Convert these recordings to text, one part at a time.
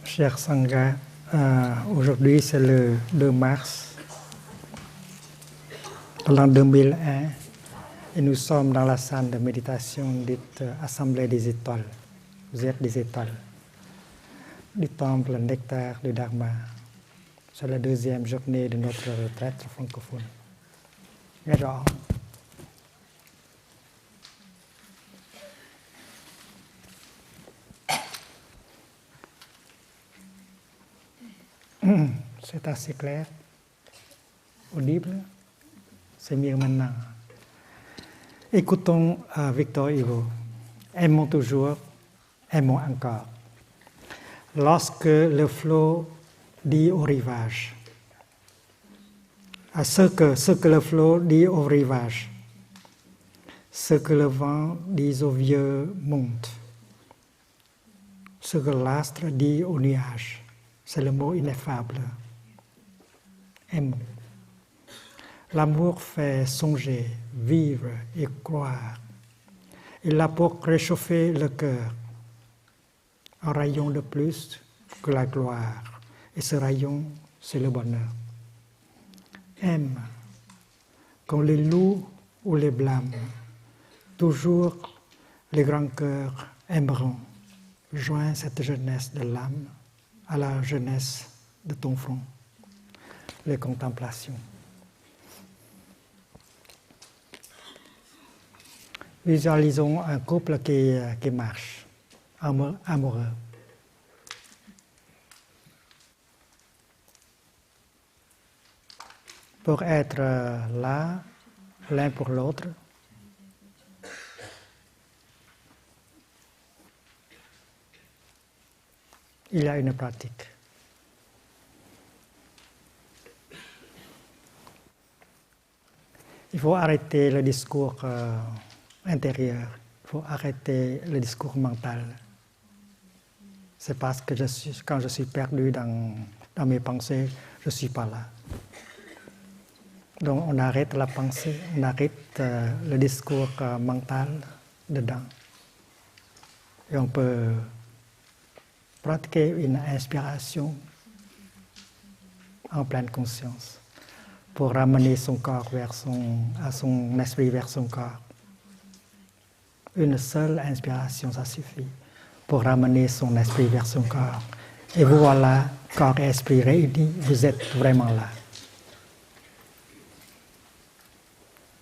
Cher Sangha, aujourd'hui c'est le 2 mars de l'an 2001 et nous sommes dans la salle de méditation dite Assemblée des étoiles. Vous êtes des étoiles du temple Nectar du Dharma. C'est la deuxième journée de notre retraite francophone. Nghe rõ. C'est assez clair, audible, c'est mieux maintenant. Écoutons Victor Hugo. Aimons toujours, aimons encore. Lorsque le flot dit au rivage, ce que le flot dit au rivage, ce que le vent dit au vieux monte, ce que l'astre dit au nuage, c'est le mot ineffable. Aimons. L'amour fait songer, vivre et croire. Il a pour réchauffer le cœur. Un rayon de plus que la gloire. Et ce rayon, c'est le bonheur. Aime. Qu'on les loue ou les blâme, toujours les grands cœurs aimeront. Joins cette jeunesse de l'âme à la jeunesse de ton front. Les contemplations. Visualisons un couple qui marche, amoureux. Pour être là, l'un pour l'autre, il y a une pratique. Il faut arrêter le discours intérieur, il faut arrêter le discours mental. C'est parce que quand je suis perdu dans mes pensées, je ne suis pas là. Donc on arrête la pensée, on arrête le discours mental dedans. Et on peut pratiquer une inspiration en pleine conscience pour ramener son corps son esprit vers son corps. Une seule inspiration, ça suffit pour ramener son esprit vers son corps. Et vous voilà, corps et esprit réunis, vous êtes vraiment là.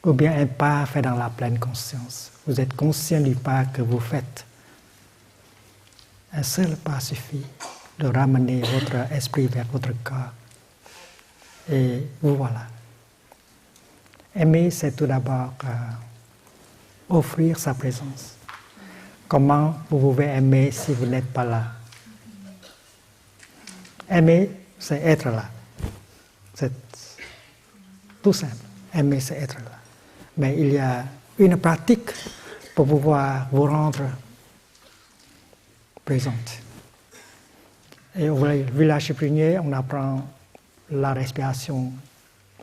Ou bien un pas fait dans la pleine conscience. Vous êtes conscient du pas que vous faites. Un seul pas suffit de ramener votre esprit vers votre corps. Et vous voilà. Aimer, c'est tout d'abord offrir sa présence. Comment vous pouvez aimer si vous n'êtes pas là? Aimer, c'est être là. C'est tout simple. Aimer, c'est être là. Mais il y a une pratique pour pouvoir vous rendre présente. Et au village Chyprinier, on apprend la respiration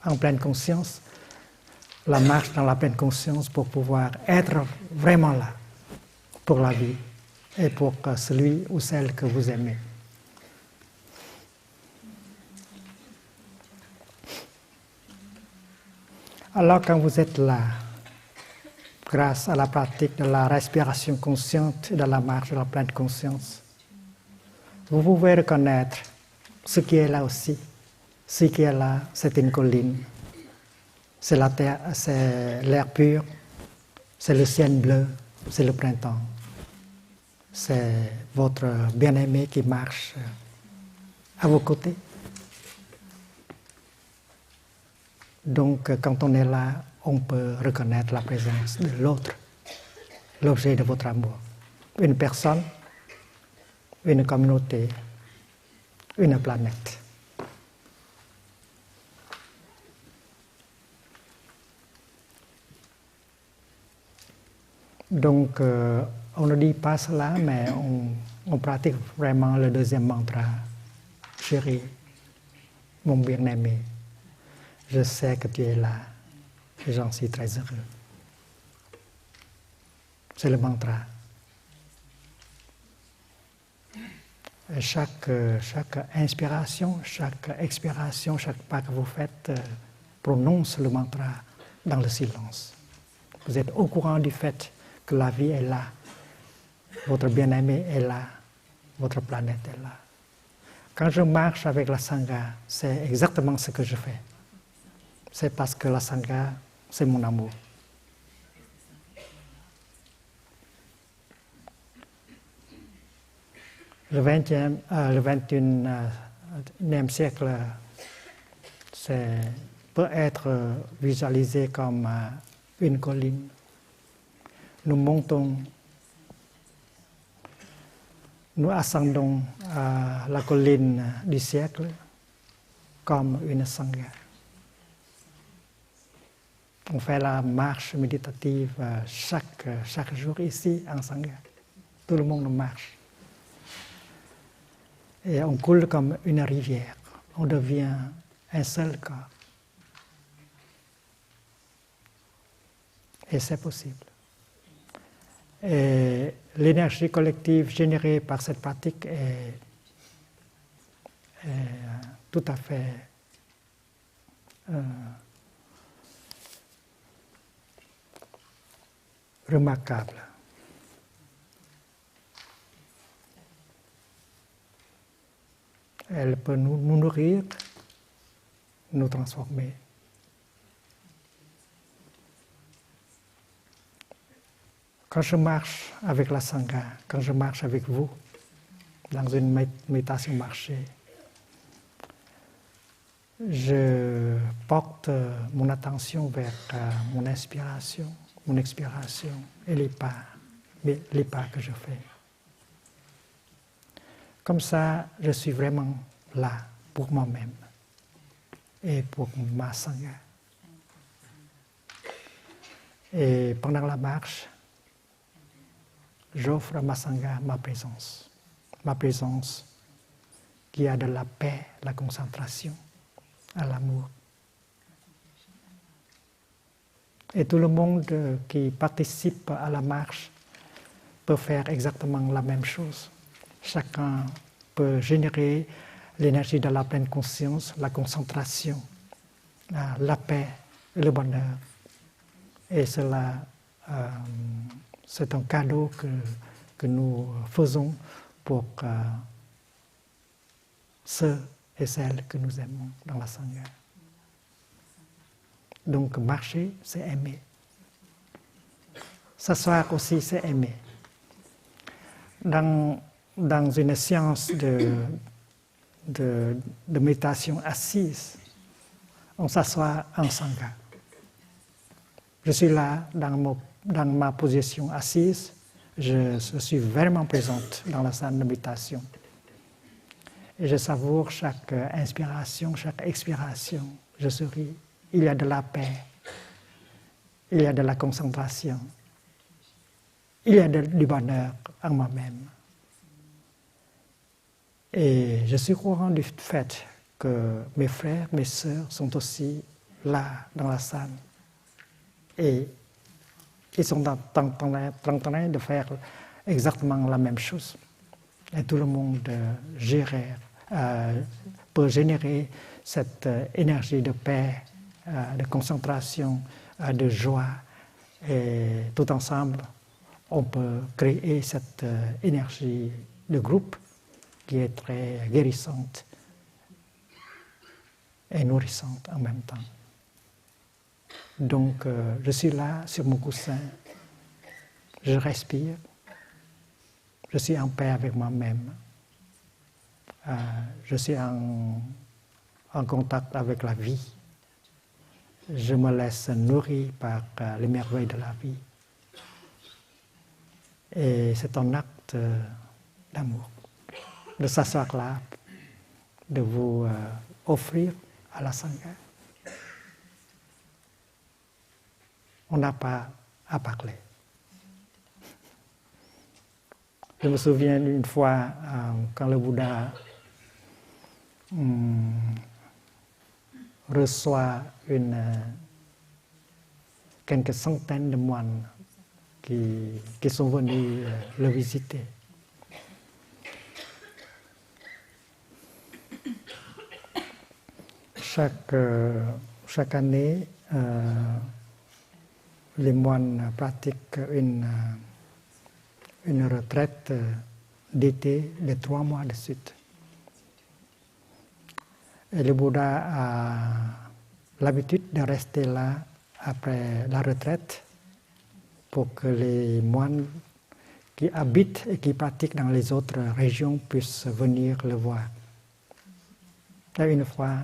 en pleine conscience, la marche dans la pleine conscience pour pouvoir être vraiment là pour la vie et pour celui ou celle que vous aimez. Alors quand vous êtes là, grâce à la pratique de la respiration consciente et de la marche de la pleine conscience, vous pouvez reconnaître ce qui est là aussi. Ce qui est là, c'est une colline. c'est la terre, c'est l'air pur, c'est le ciel bleu, c'est le printemps. C'est votre bien-aimé qui marche à vos côtés. Donc, quand on est là, on peut reconnaître la présence de l'autre, l'objet de votre amour. Une personne, une communauté, une planète. Donc, on ne dit pas cela, mais on pratique vraiment le deuxième mantra. Chérie, mon bien-aimé, je sais que tu es là et j'en suis très heureux. C'est le mantra. Et chaque inspiration, chaque expiration, chaque pas que vous faites, prononce le mantra dans le silence. Vous êtes au courant du fait que la vie est là, votre bien-aimé est là, votre planète est là. Quand je marche avec la Sangha, c'est exactement ce que je fais. C'est parce que la Sangha, c'est mon amour. Le 21e siècle peut être visualisé comme une colline. Nous montons, nous ascendons à la colline du siècle comme une Sangha. On fait la marche méditative chaque jour ici en Sangha. Tout le monde marche. Et on coule comme une rivière. On devient un seul corps. Et c'est possible. Et l'énergie collective générée par cette pratique est tout à fait remarquable. Elle peut nous nourrir, nous transformer. Quand je marche avec la Sangha, quand je marche avec vous, dans une méditation marchée, je porte mon attention vers mon inspiration, mon expiration et les pas que je fais. Comme ça, je suis vraiment là pour moi-même et pour ma Sangha. Et pendant la marche, j'offre à ma Sangha ma présence qui a de la paix, la concentration, à l'amour. Et tout le monde qui participe à la marche peut faire exactement la même chose. Chacun peut générer l'énergie de la pleine conscience, la concentration, la paix, le bonheur. Et cela, c'est un cadeau que nous faisons pour ceux et celles que nous aimons dans la Sangha. Donc marcher, c'est aimer. S'asseoir aussi, c'est aimer. Dans une séance de méditation assise, on s'assoit en Sangha. Je suis là dans ma position assise, je suis vraiment présente dans la salle de méditation. Et je savoure chaque inspiration, chaque expiration. Je souris. Il y a de la paix, il y a de la concentration, il y a du bonheur en moi-même. Et je suis au courant du fait que mes frères, mes sœurs sont aussi là dans la salle. Et ils sont en train de faire exactement la même chose. Et tout le monde peut générer cette énergie de paix, de concentration, de joie. Et tout ensemble, on peut créer cette énergie de groupe qui est très guérissante et nourrissante en même temps. Donc, je suis là sur mon coussin, je respire, je suis en paix avec moi-même, je suis en contact avec la vie, je me laisse nourrir par les merveilles de la vie. Et c'est un acte d'amour, de s'asseoir là, de vous offrir à la Sangha. On n'a pas à parler. Je me souviens une fois, quand le Bouddha reçoit quelques centaines de moines qui sont venus le visiter. Chaque année, les moines pratiquent une retraite d'été de 3 mois de suite. Et le Bouddha a l'habitude de rester là après la retraite pour que les moines qui habitent et qui pratiquent dans les autres régions puissent venir le voir. Et une fois,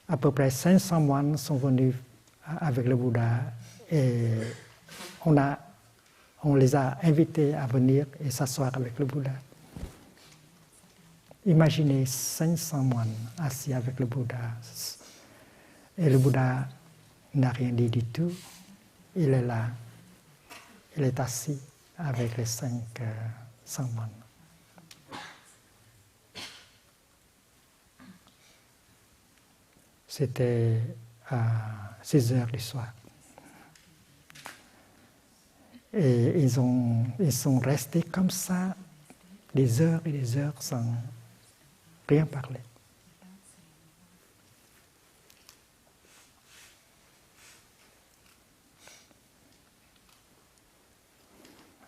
à peu près 500 moines sont venus avec le Bouddha et on les a invités à venir et s'asseoir avec le Bouddha. Imaginez 500 moines assis avec le Bouddha. Et le Bouddha n'a rien dit du tout. Il est là. Il est assis avec les 500 moines. C'était à 6 heures du soir. Et ils sont restés comme ça des heures et des heures sans rien parler.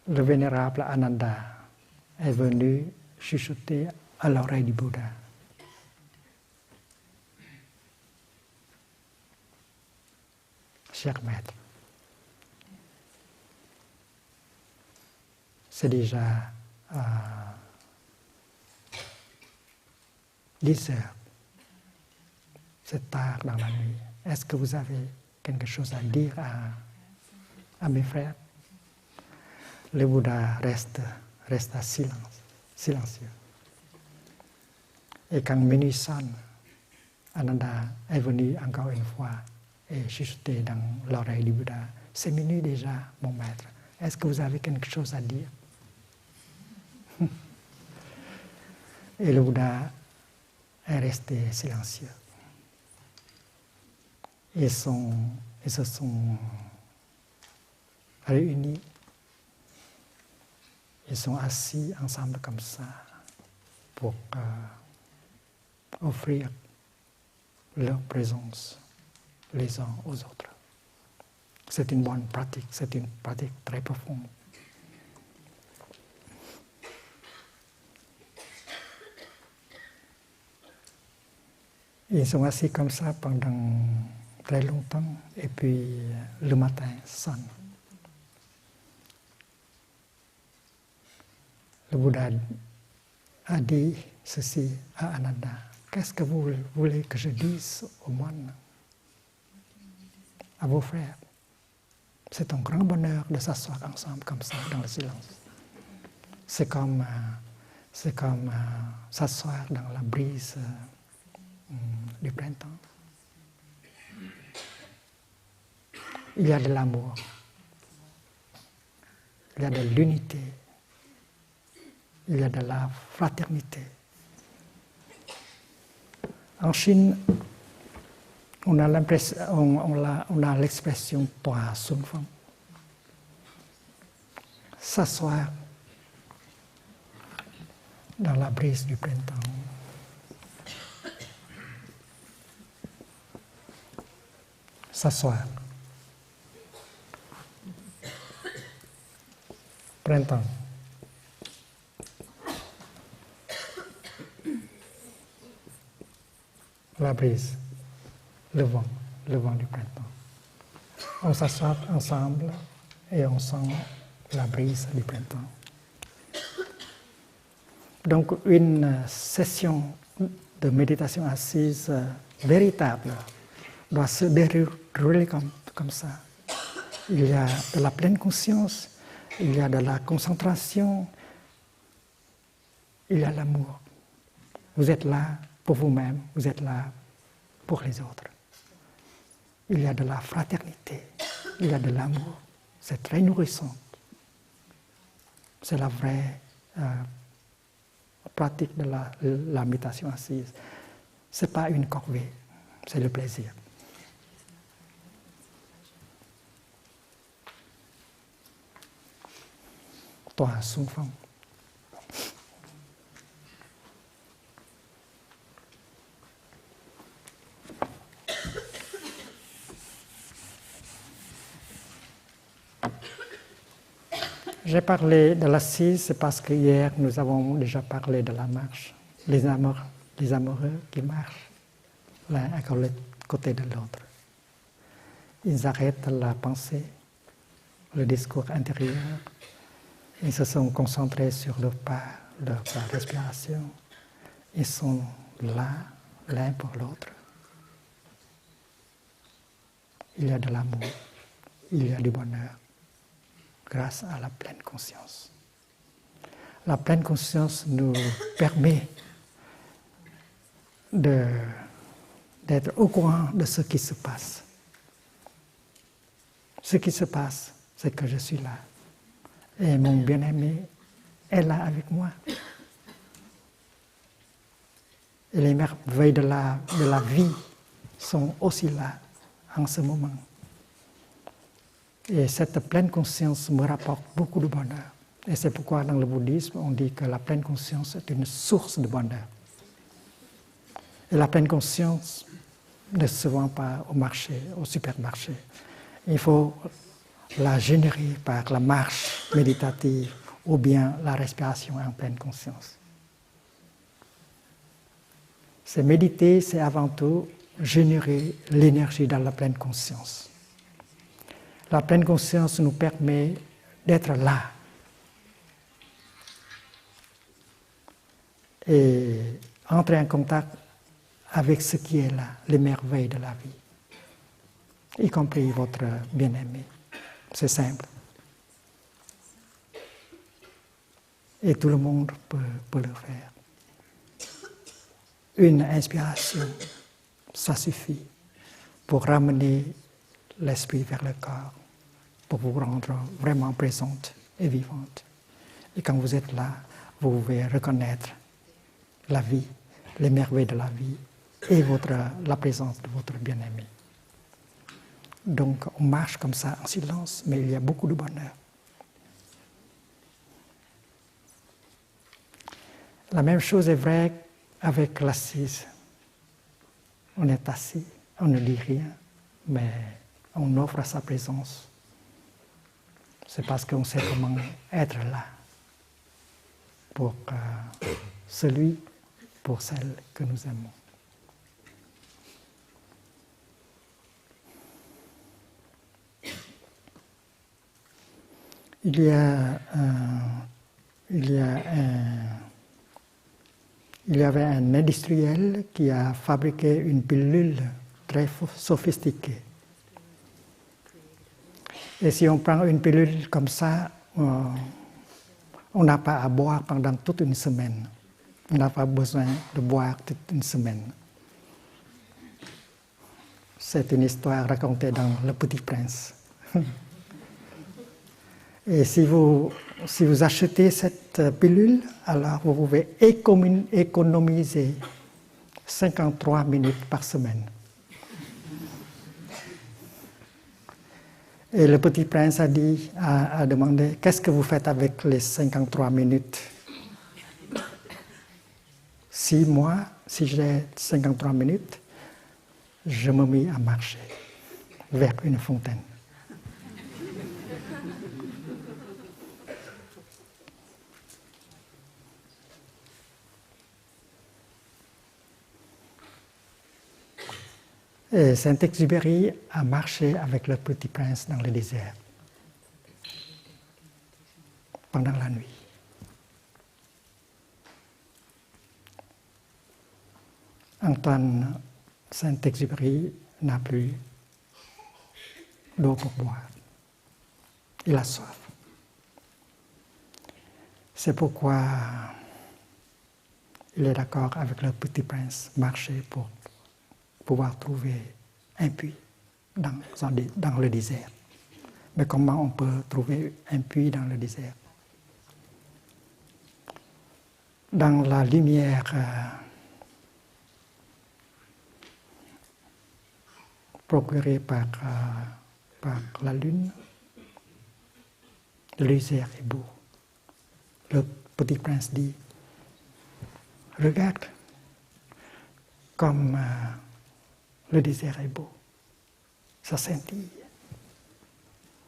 Le vénérable Ananda est venu chuchoter à l'oreille du Bouddha. Cher maître, c'est déjà 10 heures. C'est tard dans la nuit. Est-ce que vous avez quelque chose à dire à mes frères? Le Bouddha reste silencieux. Et quand minuit sonne, Ananda est venu encore une fois et chuchoté dans l'oreille du Bouddha. C'est minuit déjà, mon maître. Est-ce que vous avez quelque chose à dire? Et le Bouddha est resté silencieux. Ils se sont réunis. Ils sont assis ensemble comme ça pour offrir leur présence les uns aux autres. C'est une bonne pratique, c'est une pratique très profonde. Ils sont assis comme ça pendant très longtemps et puis le matin sonne. Le Bouddha a dit ceci à Ananda. Qu'est-ce que vous voulez que je dise aux moines, à vos frères? C'est un grand bonheur de s'asseoir ensemble comme ça, dans le silence. C'est comme s'asseoir dans la brise du printemps. Il y a de l'amour, il y a de l'unité, il y a de la fraternité. En Chine, on a l'expression Toa Sun Feng. S'asseoir dans la brise du printemps. S'asseoir. Printemps. La brise, le vent du printemps. On s'assoit ensemble et on sent la brise du printemps. Donc une session de méditation assise véritable doit se dérouler comme ça. Il y a de la pleine conscience, il y a de la concentration, il y a l'amour. Vous êtes là pour vous-même, vous êtes là pour les autres. Il y a de la fraternité, il y a de l'amour. C'est très nourrissant. C'est la vraie pratique de la méditation assise. Ce n'est pas une corvée, c'est le plaisir. Tòa xung phong. J'ai parlé de l'assise, c'est parce que hier nous avons déjà parlé de la marche. Les amoureux qui marchent l'un à côté de l'autre. Ils arrêtent la pensée, le discours intérieur. Ils se sont concentrés sur leur pas, leur respiration. Ils sont là, l'un pour l'autre. Il y a de l'amour, il y a du bonheur, grâce à la pleine conscience. La pleine conscience nous permet d'être au courant de ce qui se passe. Ce qui se passe, c'est que je suis là. Et mon bien-aimé est là avec moi. Et les merveilles de la vie sont aussi là en ce moment. Et cette pleine conscience me rapporte beaucoup de bonheur. Et c'est pourquoi dans le bouddhisme, on dit que la pleine conscience est une source de bonheur. Et la pleine conscience ne se vend pas au marché, au supermarché. Il faut la générer par la marche méditative ou bien la respiration en pleine conscience. C'est méditer, c'est avant tout générer l'énergie dans la pleine conscience. La pleine conscience nous permet d'être là et entrer en contact avec ce qui est là, les merveilles de la vie, y compris votre bien-aimé. C'est simple. Et tout le monde peut le faire. Une inspiration, ça suffit pour ramener l'esprit vers le corps, pour vous rendre vraiment présente et vivante. Et quand vous êtes là, vous pouvez reconnaître la vie, les merveilles de la vie et la présence de votre bien-aimé. Donc on marche comme ça en silence, mais il y a beaucoup de bonheur. La même chose est vraie avec l'assise. On est assis, on ne dit rien, mais on offre sa présence. C'est parce qu'on sait comment être là pour celui, pour celle que nous aimons. Il y avait un industriel qui a fabriqué une pilule très sophistiquée. Et si on prend une pilule comme ça, on n'a pas à boire pendant toute une semaine. On n'a pas besoin de boire toute une semaine. C'est une histoire racontée dans Le Petit Prince. Et si vous achetez cette pilule, alors vous pouvez économiser 53 minutes par semaine. Et le Petit Prince a demandé, qu'est-ce que vous faites avec les 53 minutes? 6 mois, si j'ai 53 minutes, je me mis à marcher vers une fontaine. Et Saint-Exupéry a marché avec le Petit Prince dans le désert pendant la nuit. Antoine Saint-Exupéry n'a plus d'eau pour boire. Il a soif. C'est pourquoi il est d'accord avec le Petit Prince marcher pour pouvoir trouver un puits dans le désert. Mais comment on peut trouver un puits dans le désert? Dans la lumière procurée par la lune, le désert est beau. Le Petit Prince dit, regarde comme le désert est beau, ça scintille.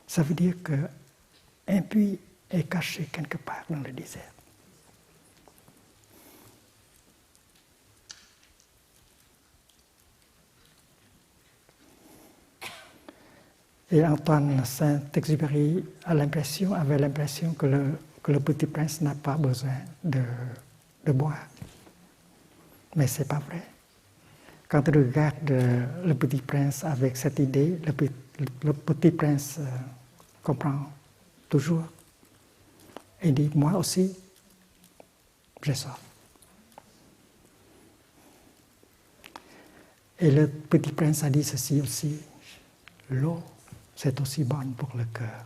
Ça veut dire qu'un puits est caché quelque part dans le désert. Et Antoine Saint-Exupéry avait l'impression que le Petit Prince n'a pas besoin de boire. Mais ce n'est pas vrai. Quand on regarde le Petit Prince avec cette idée, le Petit Prince comprend toujours et dit, moi aussi, j'ai soif. Et le Petit Prince a dit ceci aussi, l'eau, c'est aussi bonne pour le cœur.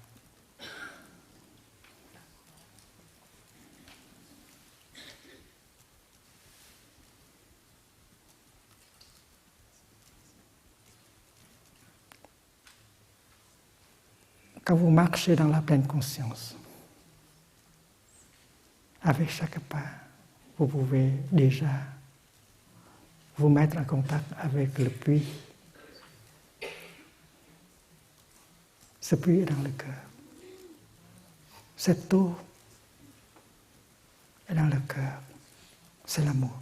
Quand vous marchez dans la pleine conscience, avec chaque pas, vous pouvez déjà vous mettre en contact avec le puits. Ce puits est dans le cœur. Cette eau est dans le cœur. C'est l'amour.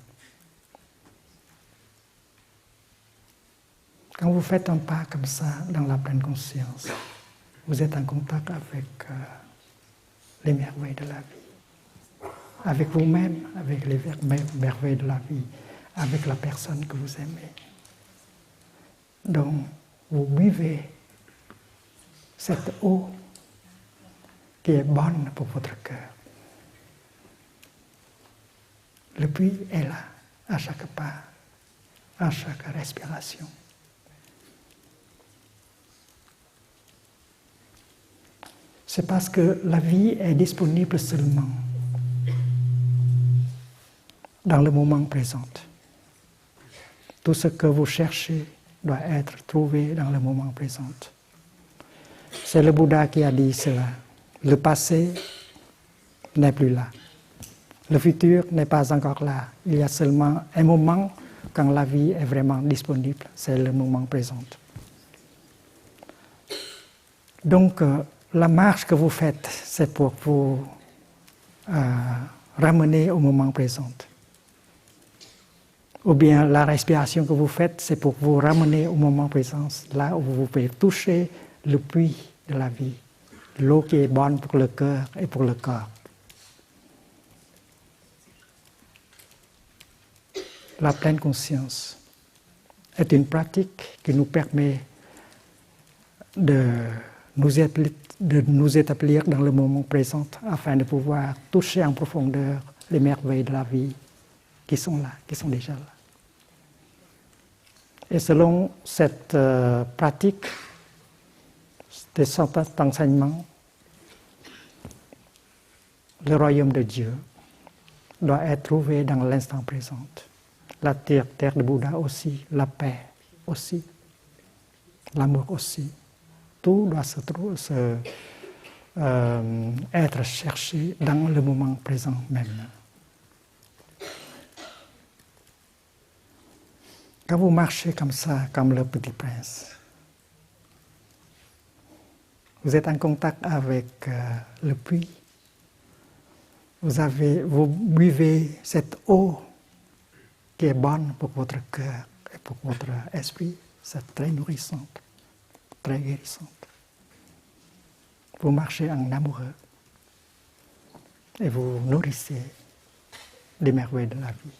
Quand vous faites un pas comme ça dans la pleine conscience, vous êtes en contact avec les merveilles de la vie, avec vous-même, avec les merveilles de la vie, avec la personne que vous aimez. Donc, vous buvez cette eau qui est bonne pour votre cœur. Le puits est là, à chaque pas, à chaque respiration. C'est parce que la vie est disponible seulement dans le moment présent. Tout ce que vous cherchez doit être trouvé dans le moment présent. C'est le Bouddha qui a dit cela. Le passé n'est plus là. Le futur n'est pas encore là. Il y a seulement un moment quand la vie est vraiment disponible. C'est le moment présent. Donc, la marche que vous faites, c'est pour vous ramener au moment présent. Ou bien la respiration que vous faites, c'est pour vous ramener au moment présent, là où vous pouvez toucher le puits de la vie, l'eau qui est bonne pour le cœur et pour le corps. La pleine conscience est une pratique qui nous permet de nous établir dans le moment présent afin de pouvoir toucher en profondeur les merveilles de la vie qui sont là, qui sont déjà là. Et selon cette pratique, cet enseignement, le royaume de Dieu doit être trouvé dans l'instant présent. La terre de Bouddha aussi, la paix aussi, l'amour aussi. Tout doit être cherché dans le moment présent même. Quand vous marchez comme ça, comme le Petit Prince, vous êtes en contact avec le puits, vous buvez cette eau qui est bonne pour votre cœur et pour votre esprit, c'est très nourrissant, très guérissant. Vous marchez en amoureux et vous nourrissez les merveilles de la vie.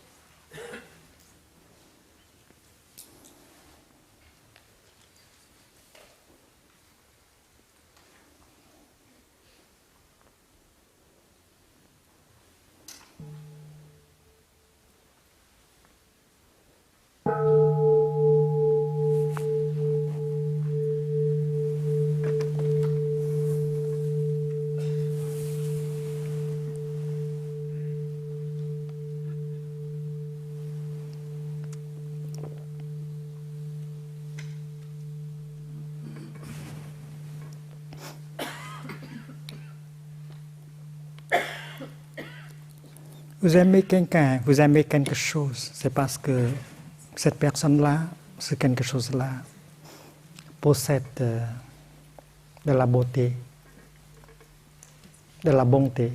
Vous aimez quelqu'un, vous aimez quelque chose, c'est parce que cette personne-là, ce quelque chose-là, possède de la beauté, de la bonté.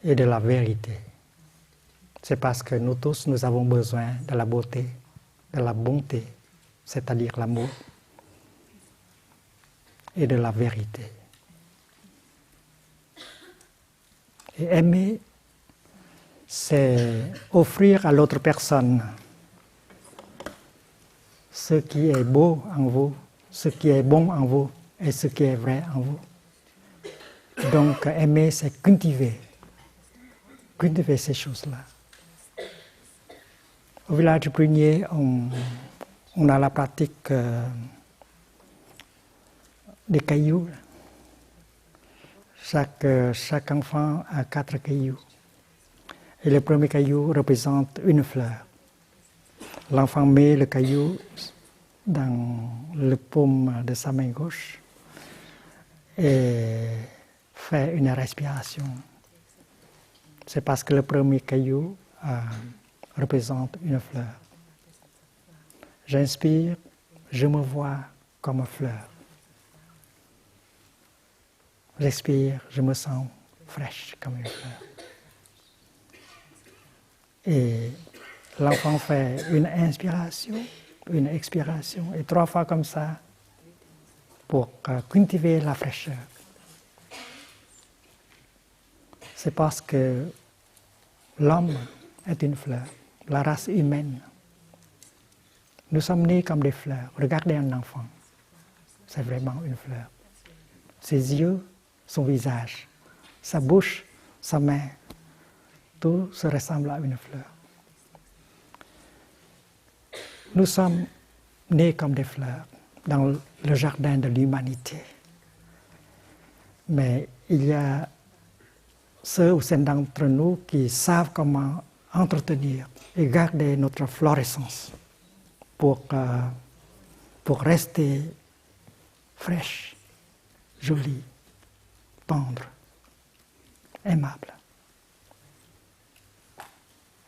Et de la vérité. C'est parce que nous tous, nous avons besoin de la beauté, de la bonté, c'est-à-dire l'amour, et de la vérité. Et aimer, c'est offrir à l'autre personne ce qui est beau en vous, ce qui est bon en vous et ce qui est vrai en vous. Donc aimer, c'est cultiver ces choses-là. Au village du Prunier, on a la pratique des cailloux. Chaque enfant a 4 cailloux. Et le premier caillou représente une fleur. L'enfant met le caillou dans le paume de sa main gauche et fait une respiration. C'est parce que le premier caillou représente une fleur. J'inspire, je me vois comme fleur. J'expire, je me sens fraîche comme une fleur. Et l'enfant fait une inspiration, une expiration, et 3 fois comme ça pour cultiver la fraîcheur. C'est parce que l'homme est une fleur, la race humaine. Nous sommes nés comme des fleurs. Regardez un enfant, c'est vraiment une fleur. Ses yeux, son visage, sa bouche, sa main, tout se ressemble à une fleur. Nous sommes nés comme des fleurs dans le jardin de l'humanité. Mais il y a ceux ou celles d'entre nous qui savent comment entretenir et garder notre florescence pour rester fraîche, jolie, tendre, aimable.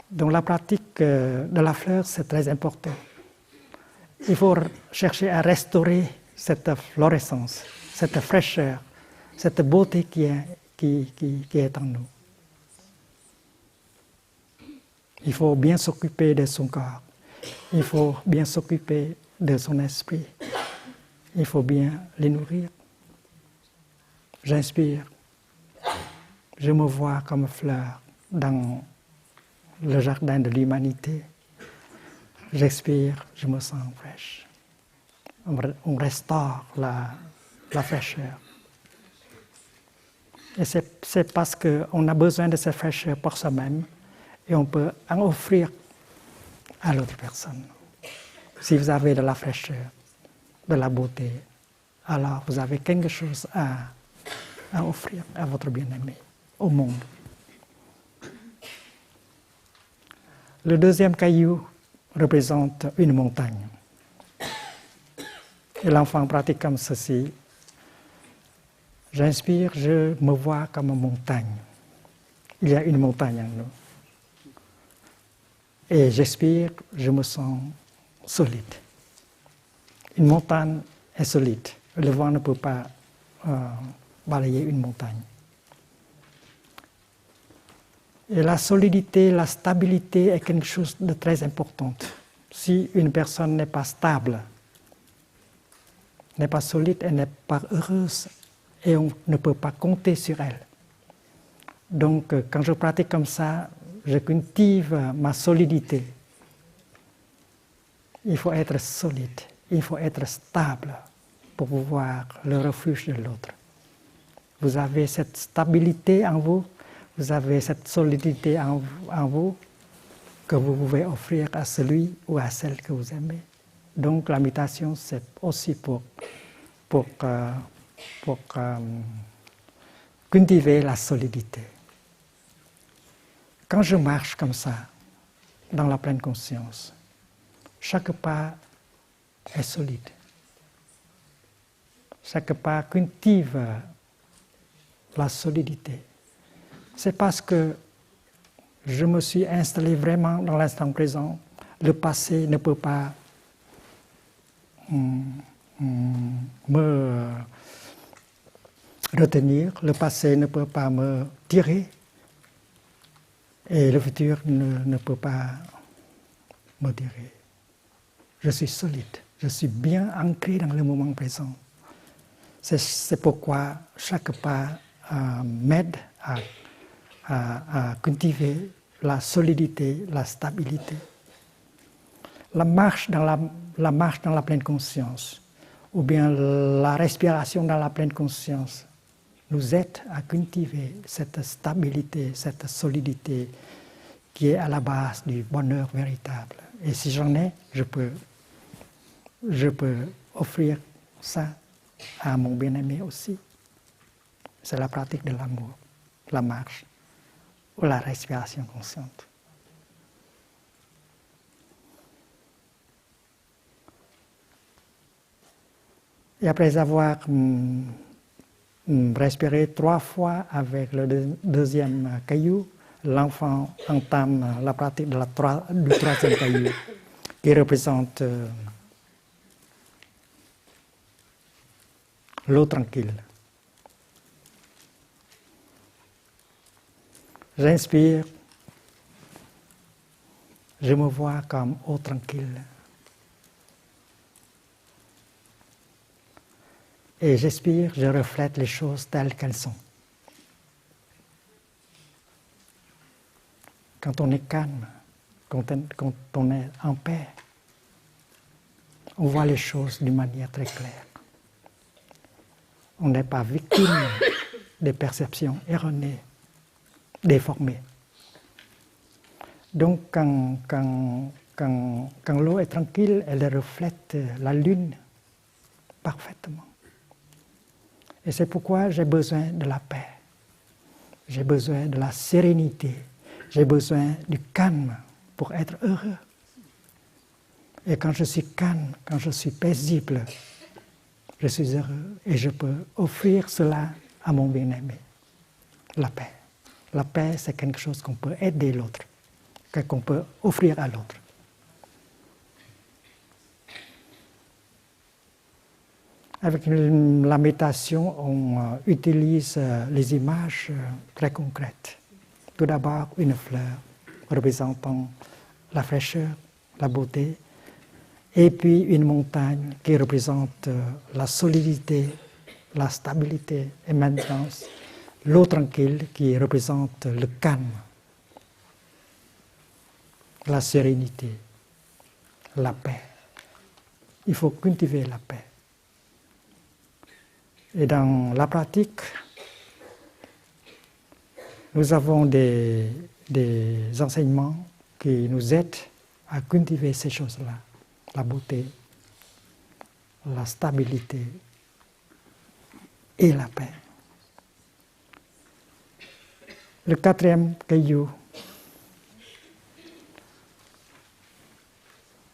Donc la pratique de la fleur, c'est très important. Il faut chercher à restaurer cette florescence, cette fraîcheur, cette beauté qui est en nous. Il faut bien s'occuper de son corps. Il faut bien s'occuper de son esprit. Il faut bien les nourrir. J'inspire. Je me vois comme fleur dans le jardin de l'humanité. J'expire, je me sens fraîche. On restaure la fraîcheur. Et c'est parce qu'on a besoin de cette fraîcheur pour soi-même et on peut en offrir à l'autre personne. Si vous avez de la fraîcheur, de la beauté, alors vous avez quelque chose à offrir à votre bien-aimé, au monde. Le deuxième caillou représente une montagne. Et l'enfant pratique comme ceci. J'inspire, je me vois comme une montagne. Il y a une montagne en nous. Et j'expire, je me sens solide. Une montagne est solide. Le vent ne peut pas balayer une montagne. Et la solidité, la stabilité est quelque chose de très important. Si une personne n'est pas stable, n'est pas solide, elle n'est pas heureuse et on ne peut pas compter sur elle. Donc, quand je pratique comme ça, je cultive ma solidité. Il faut être solide, il faut être stable pour pouvoir le refuge de l'autre. Vous avez cette stabilité en vous, vous avez cette solidité en vous que vous pouvez offrir à celui ou à celle que vous aimez. Donc la méditation, c'est aussi pour cultiver la solidité. Quand je marche comme ça, dans la pleine conscience, chaque pas est solide. Chaque pas cultive la solidité. C'est parce que je me suis installé vraiment dans l'instant présent. Le passé ne peut pas me retenir, le passé ne peut pas me tirer et le futur ne peut pas me tirer. Je suis solide, je suis bien ancré dans le moment présent. C'est pourquoi chaque pas m'aide à cultiver la solidité, la stabilité. La marche dans la pleine conscience, ou bien la respiration dans la pleine conscience, nous aide à cultiver cette stabilité, cette solidité qui est à la base du bonheur véritable. Et si j'en ai, je peux offrir ça à mon bien-aimé aussi. C'est la pratique de l'amour, la marche ou la respiration consciente. Et après avoir respiré 3 fois avec le deuxième caillou, l'enfant entame la pratique du troisième caillou, qui représente l'eau tranquille. J'inspire, je me vois comme eau tranquille. Et j'expire, je reflète les choses telles qu'elles sont. Quand on est calme, quand on est en paix, on voit les choses d'une manière très claire. On n'est pas victime des perceptions erronées, déformées. Donc quand l'eau est tranquille, elle reflète la lune parfaitement. Et c'est pourquoi j'ai besoin de la paix, j'ai besoin de la sérénité, j'ai besoin du calme pour être heureux. Et quand je suis calme, quand je suis paisible, je suis heureux et je peux offrir cela à mon bien-aimé. La paix. La paix, c'est quelque chose qu'on peut aider l'autre, qu'on peut offrir à l'autre. Avec la méditation, on utilise les images très concrètes. Tout d'abord, une fleur représentant la fraîcheur, la beauté, et puis une montagne qui représente la solidité, la stabilité, et maintenant l'eau tranquille qui représente le calme, la sérénité, la paix. Il faut cultiver la paix. Et dans la pratique, nous avons des enseignements qui nous aident à cultiver ces choses-là. La beauté, la stabilité et la paix. Le 4e caillou,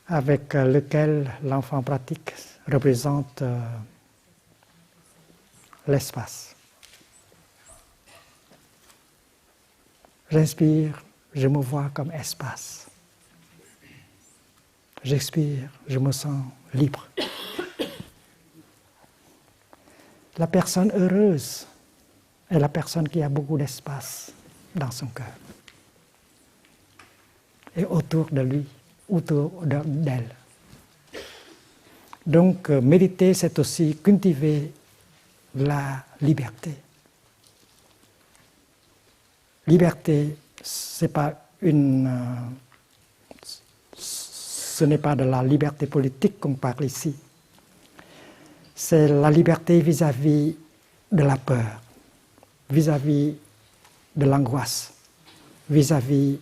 avec lequel l'enfant pratique, représente l'espace. J'inspire, je me vois comme espace. J'expire, je me sens libre. La personne heureuse est la personne qui a beaucoup d'espace dans son cœur. et autour de lui, autour d'elle. Donc, méditer, c'est aussi cultiver la liberté. Liberté, ce n'est pas de la liberté politique qu'on parle ici. C'est la liberté vis-à-vis de la peur, vis-à-vis de l'angoisse, vis-à-vis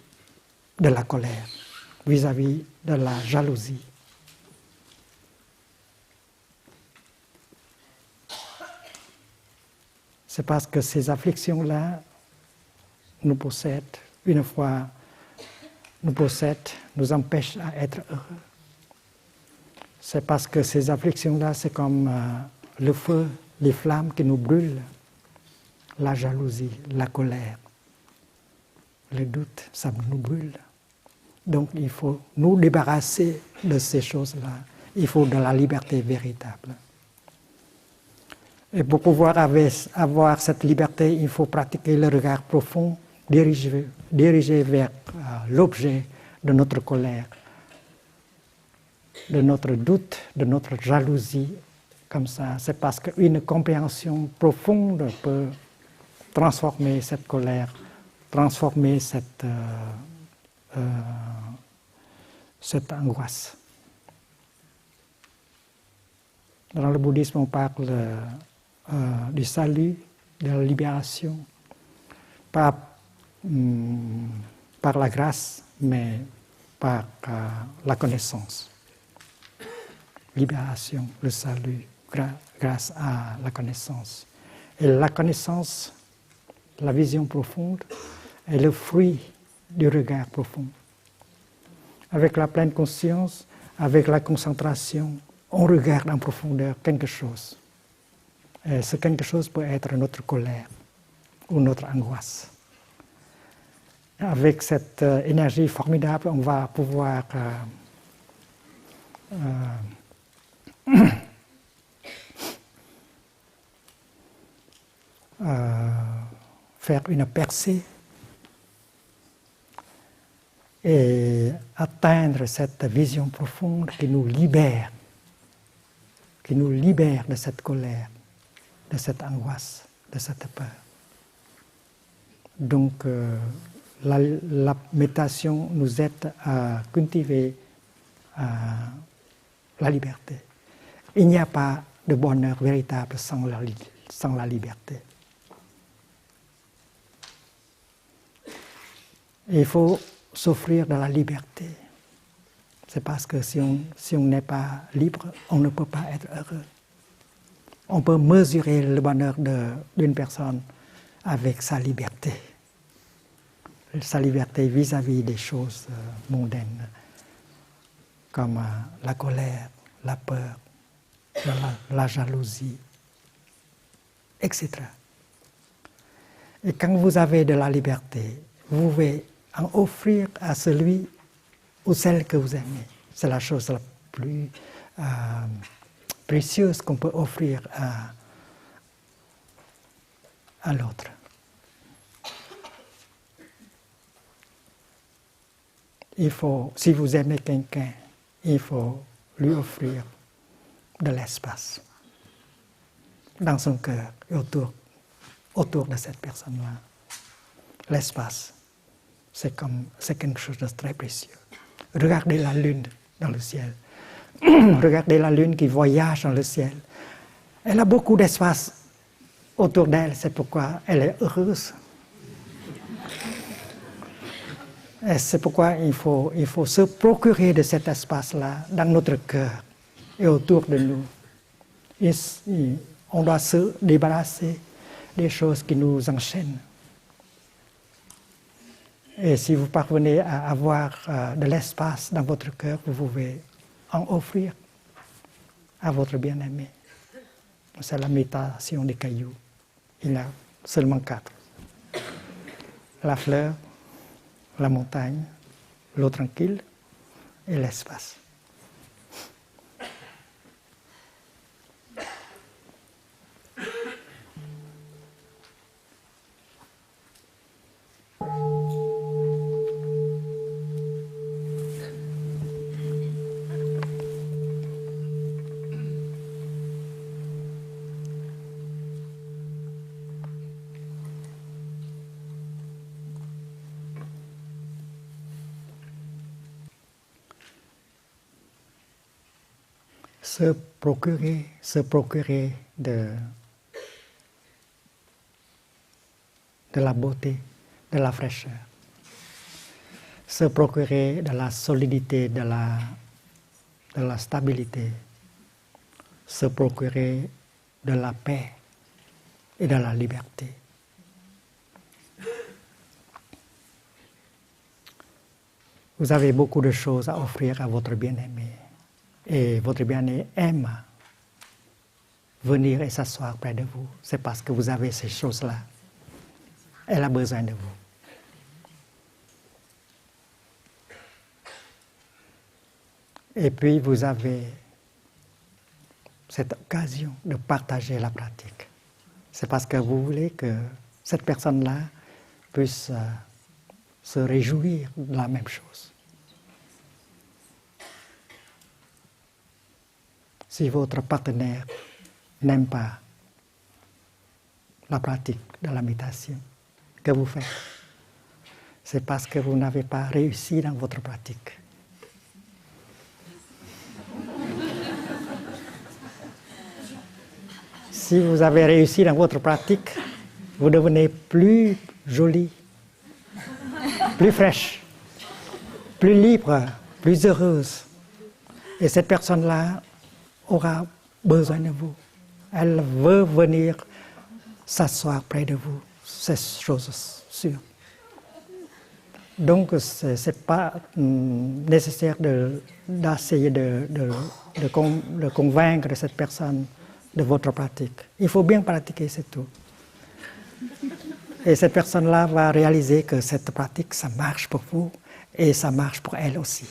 de la colère, vis-à-vis de la jalousie. C'est parce que ces afflictions-là nous possèdent, une fois nous possèdent, nous empêchent à être heureux. C'est parce que ces afflictions-là, c'est comme le feu, les flammes qui nous brûlent, la jalousie, la colère, le doute, ça nous brûle. Donc il faut nous débarrasser de ces choses-là. Il faut de la liberté véritable. Et pour pouvoir avoir cette liberté, il faut pratiquer le regard profond, dirigé vers l'objet de notre colère, de notre doute, de notre jalousie. Comme ça, c'est parce qu'une compréhension profonde peut transformer cette colère, transformer cette angoisse. Dans le bouddhisme, on parle du salut, de la libération, pas par la grâce, mais par la connaissance. Libération, le salut, grâce à la connaissance. Et la connaissance, la vision profonde, est le fruit du regard profond. Avec la pleine conscience, avec la concentration, on regarde en profondeur quelque chose. Et ce quelque chose peut être notre colère ou notre angoisse. Avec cette énergie formidable, on va pouvoir faire une percée et atteindre cette vision profonde qui nous libère de cette colère, de cette angoisse, de cette peur. Donc, la méditation nous aide à cultiver la liberté. Il n'y a pas de bonheur véritable sans la liberté. Et il faut s'offrir de la liberté. C'est parce que si on n'est pas libre, on ne peut pas être heureux. On peut mesurer le bonheur d'une personne avec sa liberté. Sa liberté vis-à-vis des choses mondaines, comme la colère, la peur, la jalousie, etc. Et quand vous avez de la liberté, vous pouvez en offrir à celui ou celle que vous aimez. C'est la chose la plus précieuse qu'on peut offrir à l'autre. Il faut, si vous aimez quelqu'un, il faut lui offrir de l'espace dans son cœur et autour de cette personne-là. L'espace, c'est quelque chose de très précieux. Regardez la lune dans le ciel. Regardez la lune qui voyage dans le ciel. Elle a beaucoup d'espace autour d'elle, c'est pourquoi elle est heureuse. Et c'est pourquoi il faut se procurer de cet espace-là dans notre cœur et autour de nous. On doit se débarrasser des choses qui nous enchaînent. Et si vous parvenez à avoir de l'espace dans votre cœur, vous pouvez en offrir à votre bien-aimé. C'est la méditation des cailloux. Il y en a seulement 4. La fleur, la montagne, l'eau tranquille et l'espace. se procurer de la beauté, de la fraîcheur, se procurer de la solidité, de la stabilité, se procurer de la paix et de la liberté. Vous avez beaucoup de choses à offrir à votre bien-aimé. Et votre bien-aimé aime venir et s'asseoir près de vous. C'est parce que vous avez ces choses-là. Elle a besoin de vous. Et puis vous avez cette occasion de partager la pratique. C'est parce que vous voulez que cette personne-là puisse se réjouir de la même chose. Si votre partenaire n'aime pas la pratique de la méditation que vous faites, c'est parce que vous n'avez pas réussi dans votre pratique. Si vous avez réussi dans votre pratique, vous devenez plus jolie, plus fraîche, plus libre, plus heureuse. Et cette personne-là aura besoin de vous. Elle veut venir s'asseoir près de vous. C'est chose sûre. Donc, ce n'est pas nécessaire d'essayer de convaincre cette personne de votre pratique. Il faut bien pratiquer, c'est tout. Et cette personne-là va réaliser que cette pratique, ça marche pour vous et ça marche pour elle aussi.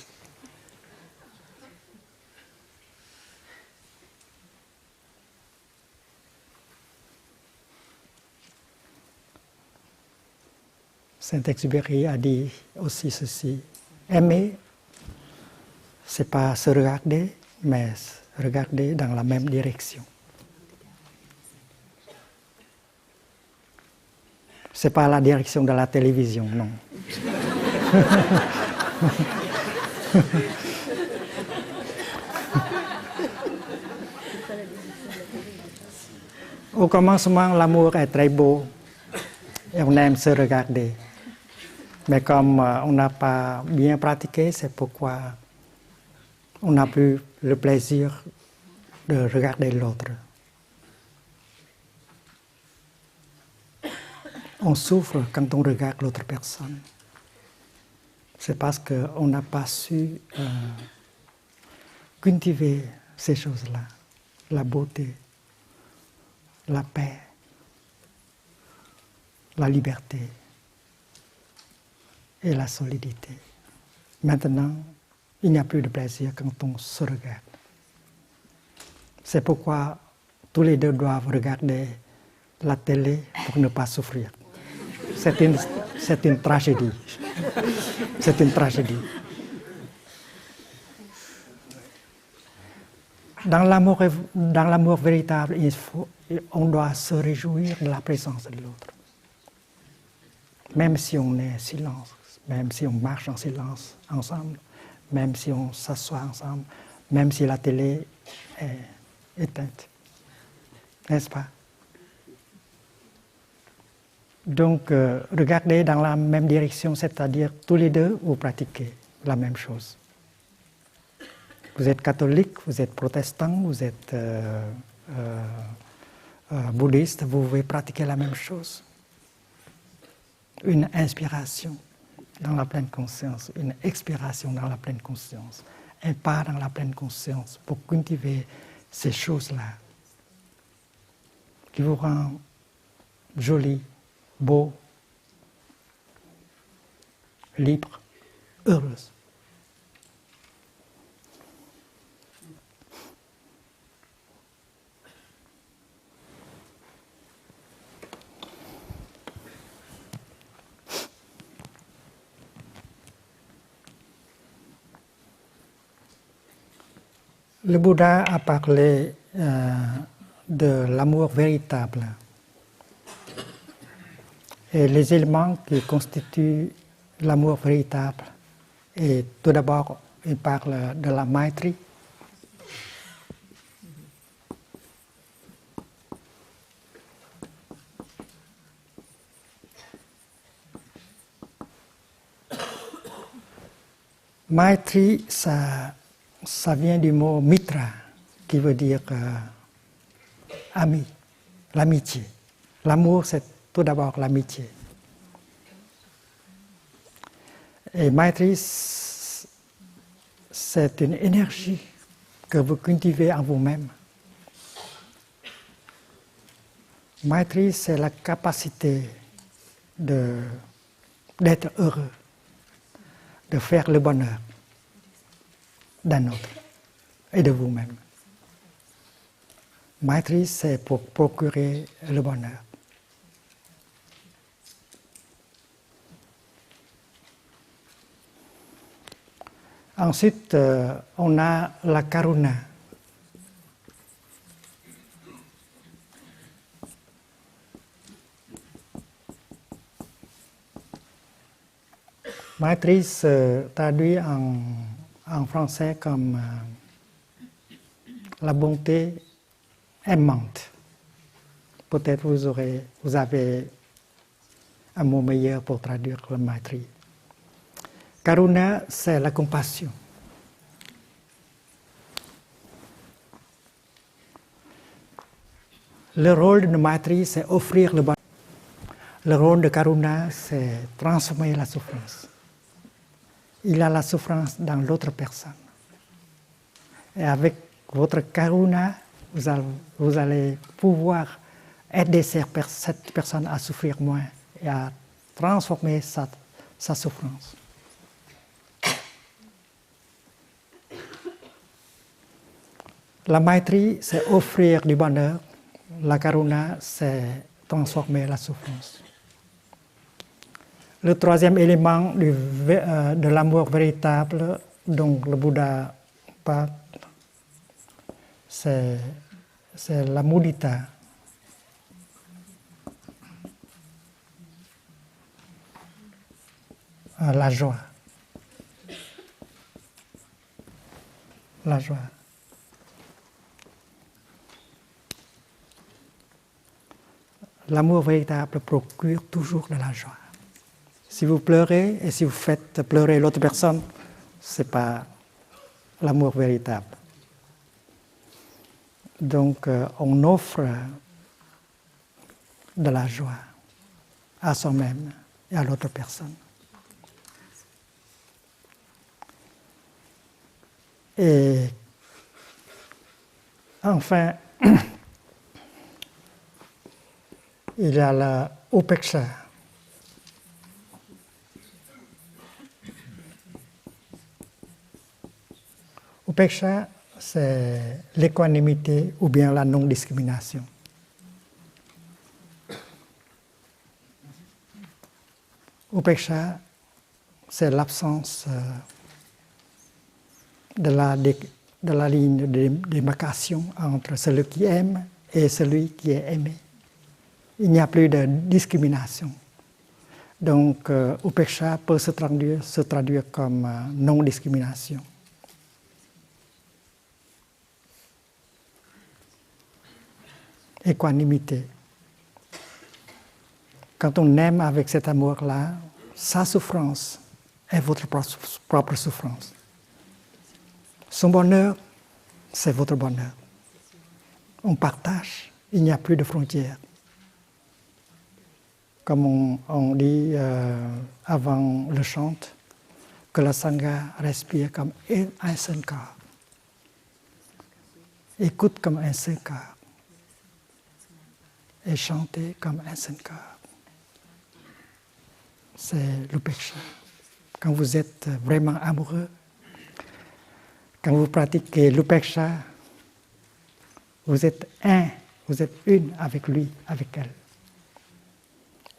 Saint-Exupéry a dit aussi ceci: aimer, c'est pas se regarder, mais regarder dans la même direction. C'est pas la direction de la télévision, non. Au commencement, l'amour est très beau et on aime se regarder. Mais comme on n'a pas bien pratiqué, c'est pourquoi on n'a plus le plaisir de regarder l'autre. On souffre quand on regarde l'autre personne. C'est parce qu'on n'a pas su cultiver ces choses-là. La beauté, la paix, la liberté et la solidité. Maintenant, il n'y a plus de plaisir quand on se regarde. C'est pourquoi tous les deux doivent regarder la télé pour ne pas souffrir. C'est une tragédie. C'est une tragédie. Dans l'amour véritable, on doit se réjouir de la présence de l'autre. Même si on est en silence, même si on marche en silence ensemble, même si on s'assoit ensemble, même si la télé est éteinte. N'est-ce pas? Donc, regardez dans la même direction, c'est-à-dire tous les deux, vous pratiquez la même chose. Vous êtes catholique, vous êtes protestant, vous êtes bouddhiste, vous pouvez pratiquer la même chose. Une inspiration dans la pleine conscience, une expiration dans la pleine conscience, un pas dans la pleine conscience pour cultiver ces choses-là qui vous rendent joli, beau, libre, heureuse. Le Bouddha a parlé de l'amour véritable. Et les éléments qui constituent l'amour véritable. Et tout d'abord, il parle de la maîtrise. Maitri, ça vient du mot mitra, qui veut dire ami, l'amitié. L'amour, c'est tout d'abord l'amitié. Et Maitri, c'est une énergie que vous cultivez en vous-même. Maitri, c'est la capacité d'être heureux, de faire le bonheur d'un autre et de vous-même. Maitri, c'est pour procurer le bonheur. Ensuite, on a la karuna. Maitri se traduit en français comme la bonté aimante. Peut-être vous avez un mot meilleur pour traduire le Maitri. Karuna, c'est la compassion. Le rôle de Maitri, c'est offrir le bonheur. Le rôle de Karuna, c'est transformer la souffrance. Il a la souffrance dans l'autre personne. Et avec votre Karuna, vous allez pouvoir aider cette personne à souffrir moins et à transformer sa souffrance. La Maitri, c'est offrir du bonheur. La Karuna, c'est transformer la souffrance. Le troisième élément de l'amour véritable dont le Bouddha parle, c'est la mudita. La joie. La joie. L'amour véritable procure toujours de la joie. Si vous pleurez et si vous faites pleurer l'autre personne, ce n'est pas l'amour véritable. Donc, on offre de la joie à soi-même et à l'autre personne. Et enfin, il y a la upeksha. Upeksha, c'est l'équanimité ou bien la non-discrimination. Upeksha, c'est l'absence de la ligne de démarcation entre celui qui aime et celui qui est aimé. Il n'y a plus de discrimination. Donc, upeksha peut se traduire comme non-discrimination. Équanimité. Quand on aime avec cet amour-là, sa souffrance est votre propre souffrance. Son bonheur, c'est votre bonheur. On partage, il n'y a plus de frontières. Comme on dit avant le chant, que la Sangha respire comme un seul corps. Écoute comme un seul corps. Et chanter comme un seul corps. C'est l'upeksha. Quand vous êtes vraiment amoureux, quand vous pratiquez l'upeksha, vous êtes un, vous êtes une avec lui, avec elle.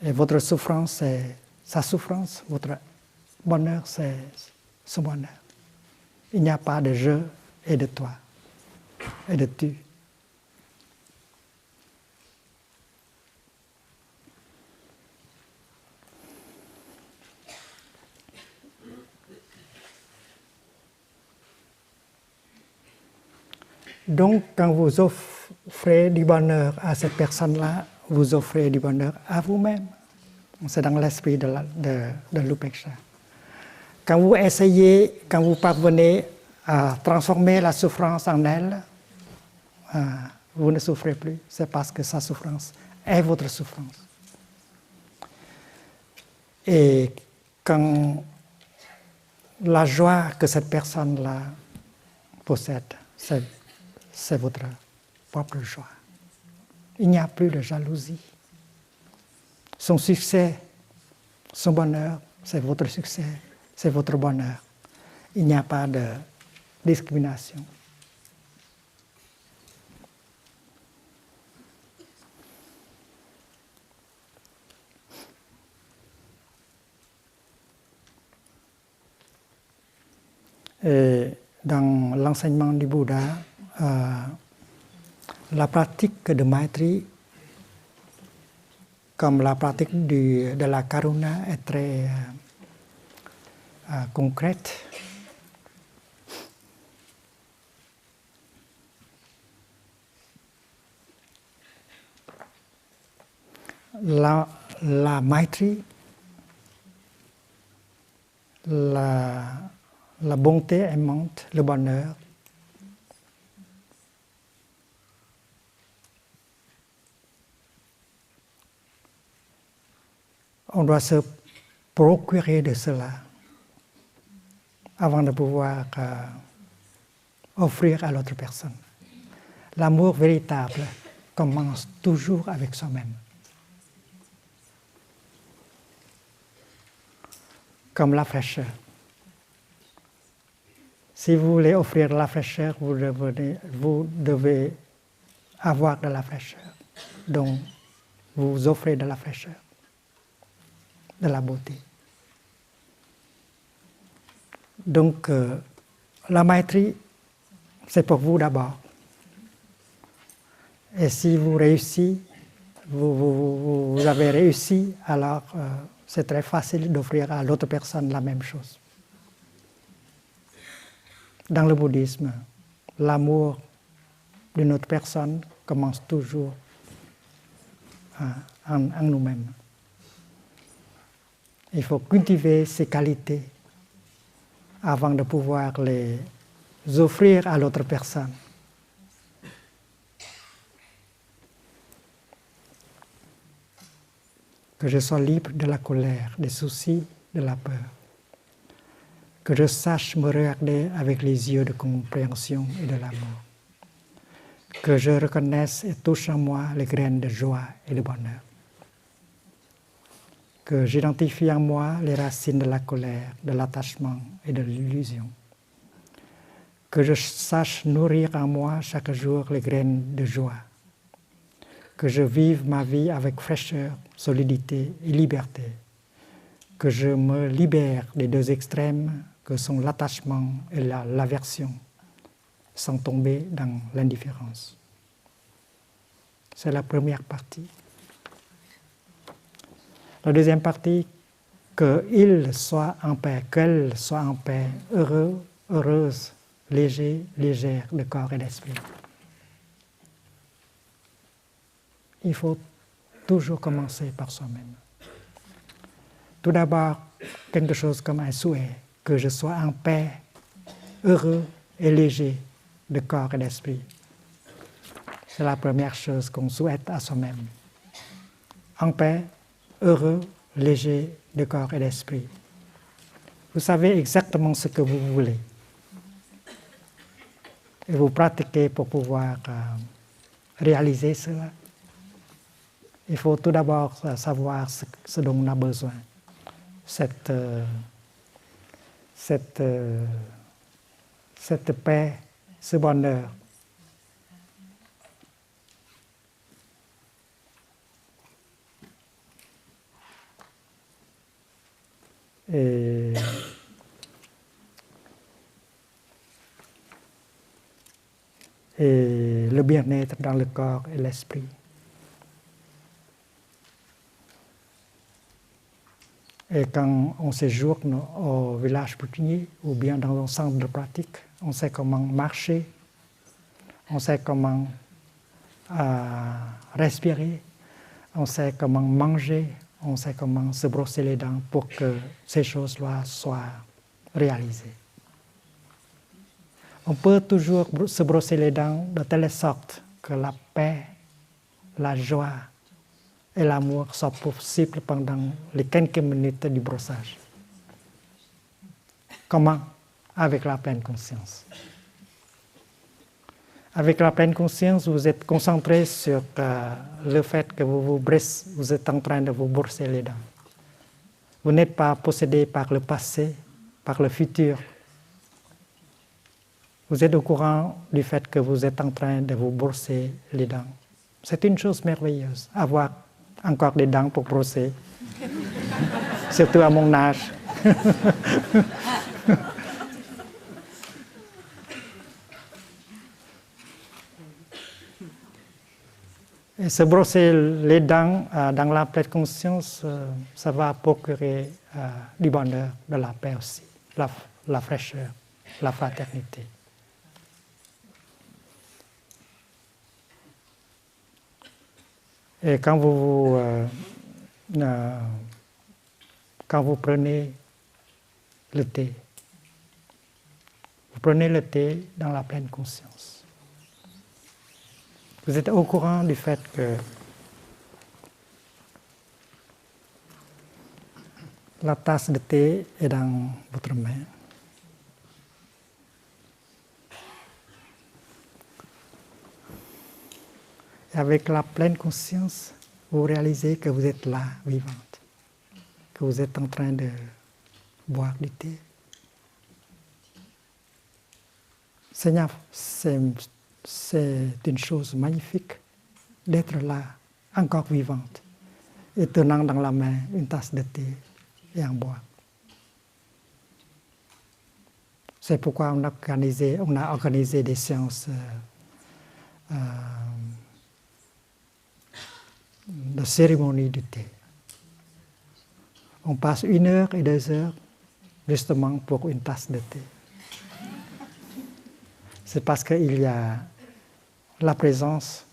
Et votre souffrance, c'est sa souffrance, votre bonheur, c'est son bonheur. Il n'y a pas de je et de toi, et de tu. Donc, quand vous offrez du bonheur à cette personne-là, vous offrez du bonheur à vous-même. C'est dans l'esprit de l'upeksha. Quand vous essayez, quand vous parvenez à transformer la souffrance en elle, vous ne souffrez plus. C'est parce que sa souffrance est votre souffrance. Et quand la joie que cette personne-là possède, c'est votre propre joie. Il n'y a plus de jalousie. Son succès, son bonheur, c'est votre succès, c'est votre bonheur. Il n'y a pas de discrimination. Et dans l'enseignement du Bouddha, la pratique de Maitri, comme la pratique de la Karuna, est très concrète. La Maitri, la bonté aimante, le bonheur, on doit se procurer de cela avant de pouvoir offrir à l'autre personne. L'amour véritable commence toujours avec soi-même. Comme la fraîcheur. Si vous voulez offrir la fraîcheur, vous devez avoir de la fraîcheur. Donc, vous offrez de la fraîcheur, de la beauté. Donc, la maîtrise, c'est pour vous d'abord. Et si vous réussissez, vous avez réussi, alors c'est très facile d'offrir à l'autre personne la même chose. Dans le bouddhisme, l'amour d'une autre personne commence toujours en nous-mêmes. Il faut cultiver ces qualités avant de pouvoir les offrir à l'autre personne. Que je sois libre de la colère, des soucis, de la peur. Que je sache me regarder avec les yeux de compréhension et de l'amour. Que je reconnaisse et touche en moi les graines de joie et de bonheur. Que j'identifie en moi les racines de la colère, de l'attachement et de l'illusion. Que je sache nourrir en moi chaque jour les graines de joie. Que je vive ma vie avec fraîcheur, solidité et liberté. Que je me libère des deux extrêmes que sont l'attachement et l'aversion, sans tomber dans l'indifférence. C'est la première partie. La deuxième partie, qu'il soit en paix, qu'elle soit en paix, heureux, heureuse, léger, légère de corps et d'esprit. Il faut toujours commencer par soi-même. Tout d'abord, quelque chose comme un souhait, que je sois en paix, heureux et léger de corps et d'esprit. C'est la première chose qu'on souhaite à soi-même. En paix, heureux, léger de corps et d'esprit. Vous savez exactement ce que vous voulez. Et vous pratiquez pour pouvoir réaliser cela. Il faut tout d'abord savoir ce dont on a besoin. Cette paix, ce bonheur. Et le bien-être dans le corps et l'esprit. Et quand on séjourne au village coutumier ou bien dans un centre de pratique, on sait comment marcher, on sait comment respirer, on sait comment manger, on sait comment se brosser les dents pour que ces choses-là soient réaliser. On peut toujours se brosser les dents de telle sorte que la paix, la joie et l'amour soient possibles pendant les quelques minutes du brossage. Comment? Avec la pleine conscience. Avec la pleine conscience, vous êtes concentré sur le fait que vous êtes en train de vous brosser les dents. Vous n'êtes pas possédé par le passé, par le futur. Vous êtes au courant du fait que vous êtes en train de vous brosser les dents. C'est une chose merveilleuse, avoir encore des dents pour brosser, surtout à mon âge. Et se brosser les dents dans la pleine conscience, ça va procurer du bonheur, de la paix aussi, la fraîcheur, la fraternité. Et quand vous prenez le thé, vous prenez le thé dans la pleine conscience. Vous êtes au courant du fait que la tasse de thé est dans votre main. Et avec la pleine conscience, vous réalisez que vous êtes là, vivante, que vous êtes en train de boire du thé. Seigneur, c'est une chose magnifique d'être là, encore vivante, et tenant dans la main une tasse de thé et en boire. C'est pourquoi on a organisé des séances de cérémonie du thé. On passe 1 heure et 2 heures justement pour une tasse de thé. C'est parce qu'il y a la présence,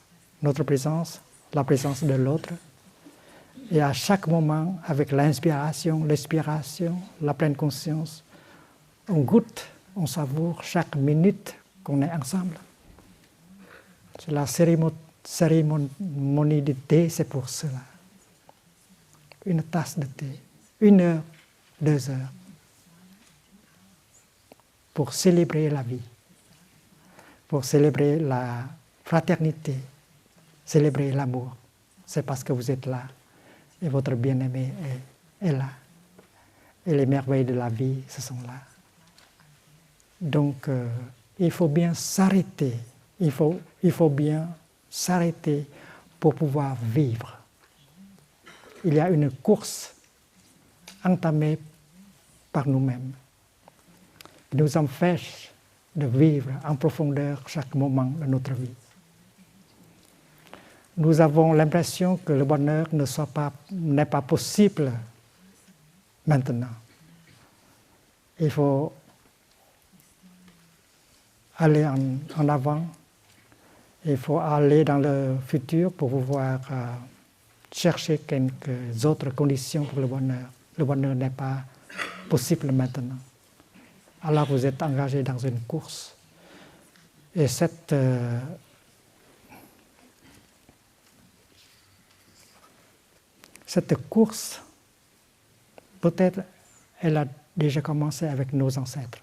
notre présence, la présence de l'autre. Et à chaque moment, avec l'inspiration, l'expiration, la pleine conscience, on goûte, on savoure chaque minute qu'on est ensemble. C'est la cérémonie du thé, c'est pour cela. Une tasse de thé, 1 heure, 2 heures, pour célébrer la vie, pour célébrer la fraternité, célébrer l'amour. C'est parce que vous êtes là et votre bien-aimé est là. Et les merveilles de la vie, ce sont là. Donc, il faut bien s'arrêter. Il faut bien s'arrêter pour pouvoir vivre. Il y a une course entamée par nous-mêmes qui nous empêche de vivre en profondeur chaque moment de notre vie. Nous avons l'impression que le bonheur n'est pas possible maintenant. Il faut aller en avant, il faut aller dans le futur pour pouvoir chercher quelques autres conditions pour le bonheur. Le bonheur n'est pas possible maintenant. Alors vous êtes engagé dans une course. Et cette course, peut-être, elle a déjà commencé avec nos ancêtres.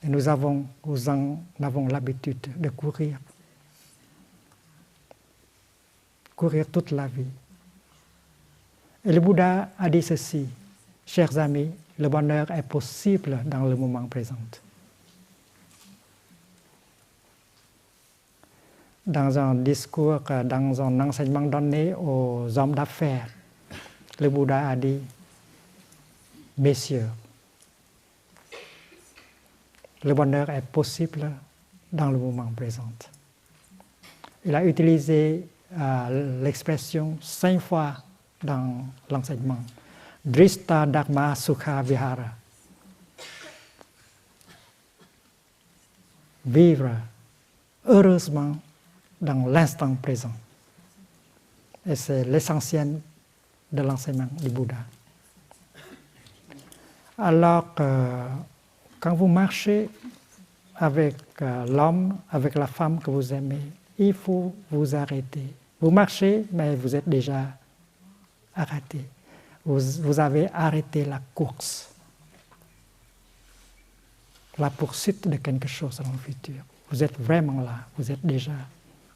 Et nous en avons l'habitude de courir. Courir toute la vie. Et le Bouddha a dit ceci: chers amis, le bonheur est possible dans le moment présent. Dans un discours, dans un enseignement donné aux hommes d'affaires, le Bouddha a dit: messieurs, le bonheur est possible dans le moment présent. Il a utilisé l'expression 5 fois dans l'enseignement. Drishta Dharma Sukha Vihara. Vivre heureusement dans l'instant présent. Et c'est l'essentiel de l'enseignement du Bouddha. Alors, quand vous marchez avec l'homme, avec la femme que vous aimez, il faut vous arrêter. Vous marchez, mais vous êtes déjà arrêté. Vous avez arrêté la course, la poursuite de quelque chose dans le futur. Vous êtes vraiment là, vous êtes déjà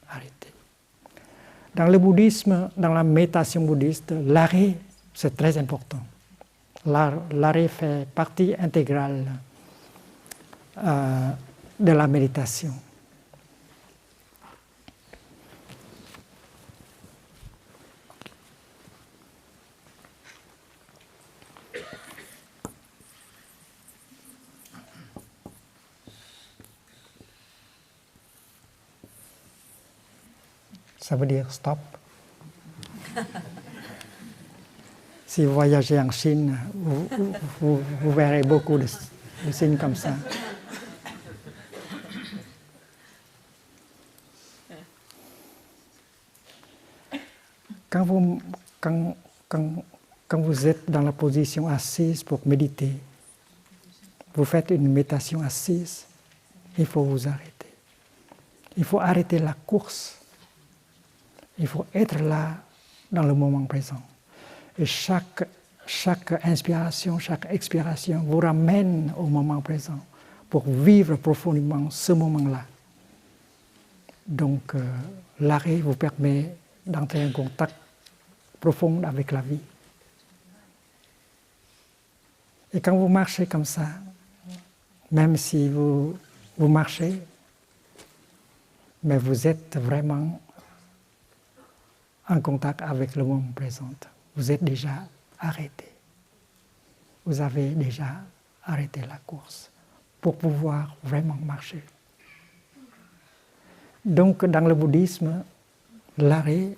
arrêté. Dans le bouddhisme, dans la méditation bouddhiste, l'arrêt, c'est très important. L'arrêt fait partie intégrale de la méditation. Ça veut dire stop. Si vous voyagez en Chine, vous verrez beaucoup de signes comme ça. Quand vous êtes dans la position assise pour méditer, vous faites une méditation assise, il faut vous arrêter. Il faut arrêter la course. Il faut être là dans le moment présent. Et chaque inspiration, chaque expiration vous ramène au moment présent pour vivre profondément ce moment-là. Donc, l'arrêt vous permet d'entrer en contact profond avec la vie. Et quand vous marchez comme ça, même si vous marchez, mais vous êtes vraiment en contact avec le moment présent. Vous êtes déjà arrêté. Vous avez déjà arrêté la course pour pouvoir vraiment marcher. Donc, dans le bouddhisme, l'arrêt,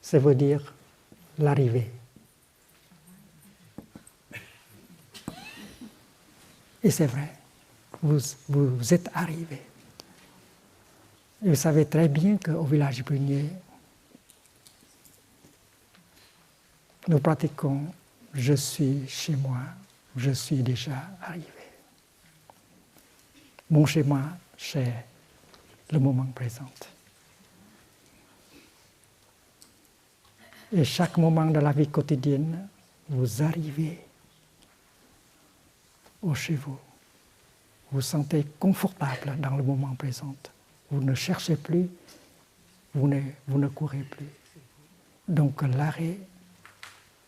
ça veut dire l'arrivée. Et c'est vrai, vous êtes arrivé. Et vous savez très bien qu'au village Brunier, nous pratiquons « je suis chez moi, je suis déjà arrivé ». Mon chez moi, c'est le moment présent. Et chaque moment de la vie quotidienne, vous arrivez au chez vous. Vous vous sentez confortable dans le moment présent. Vous ne cherchez plus, vous ne courez plus. Donc l'arrêt,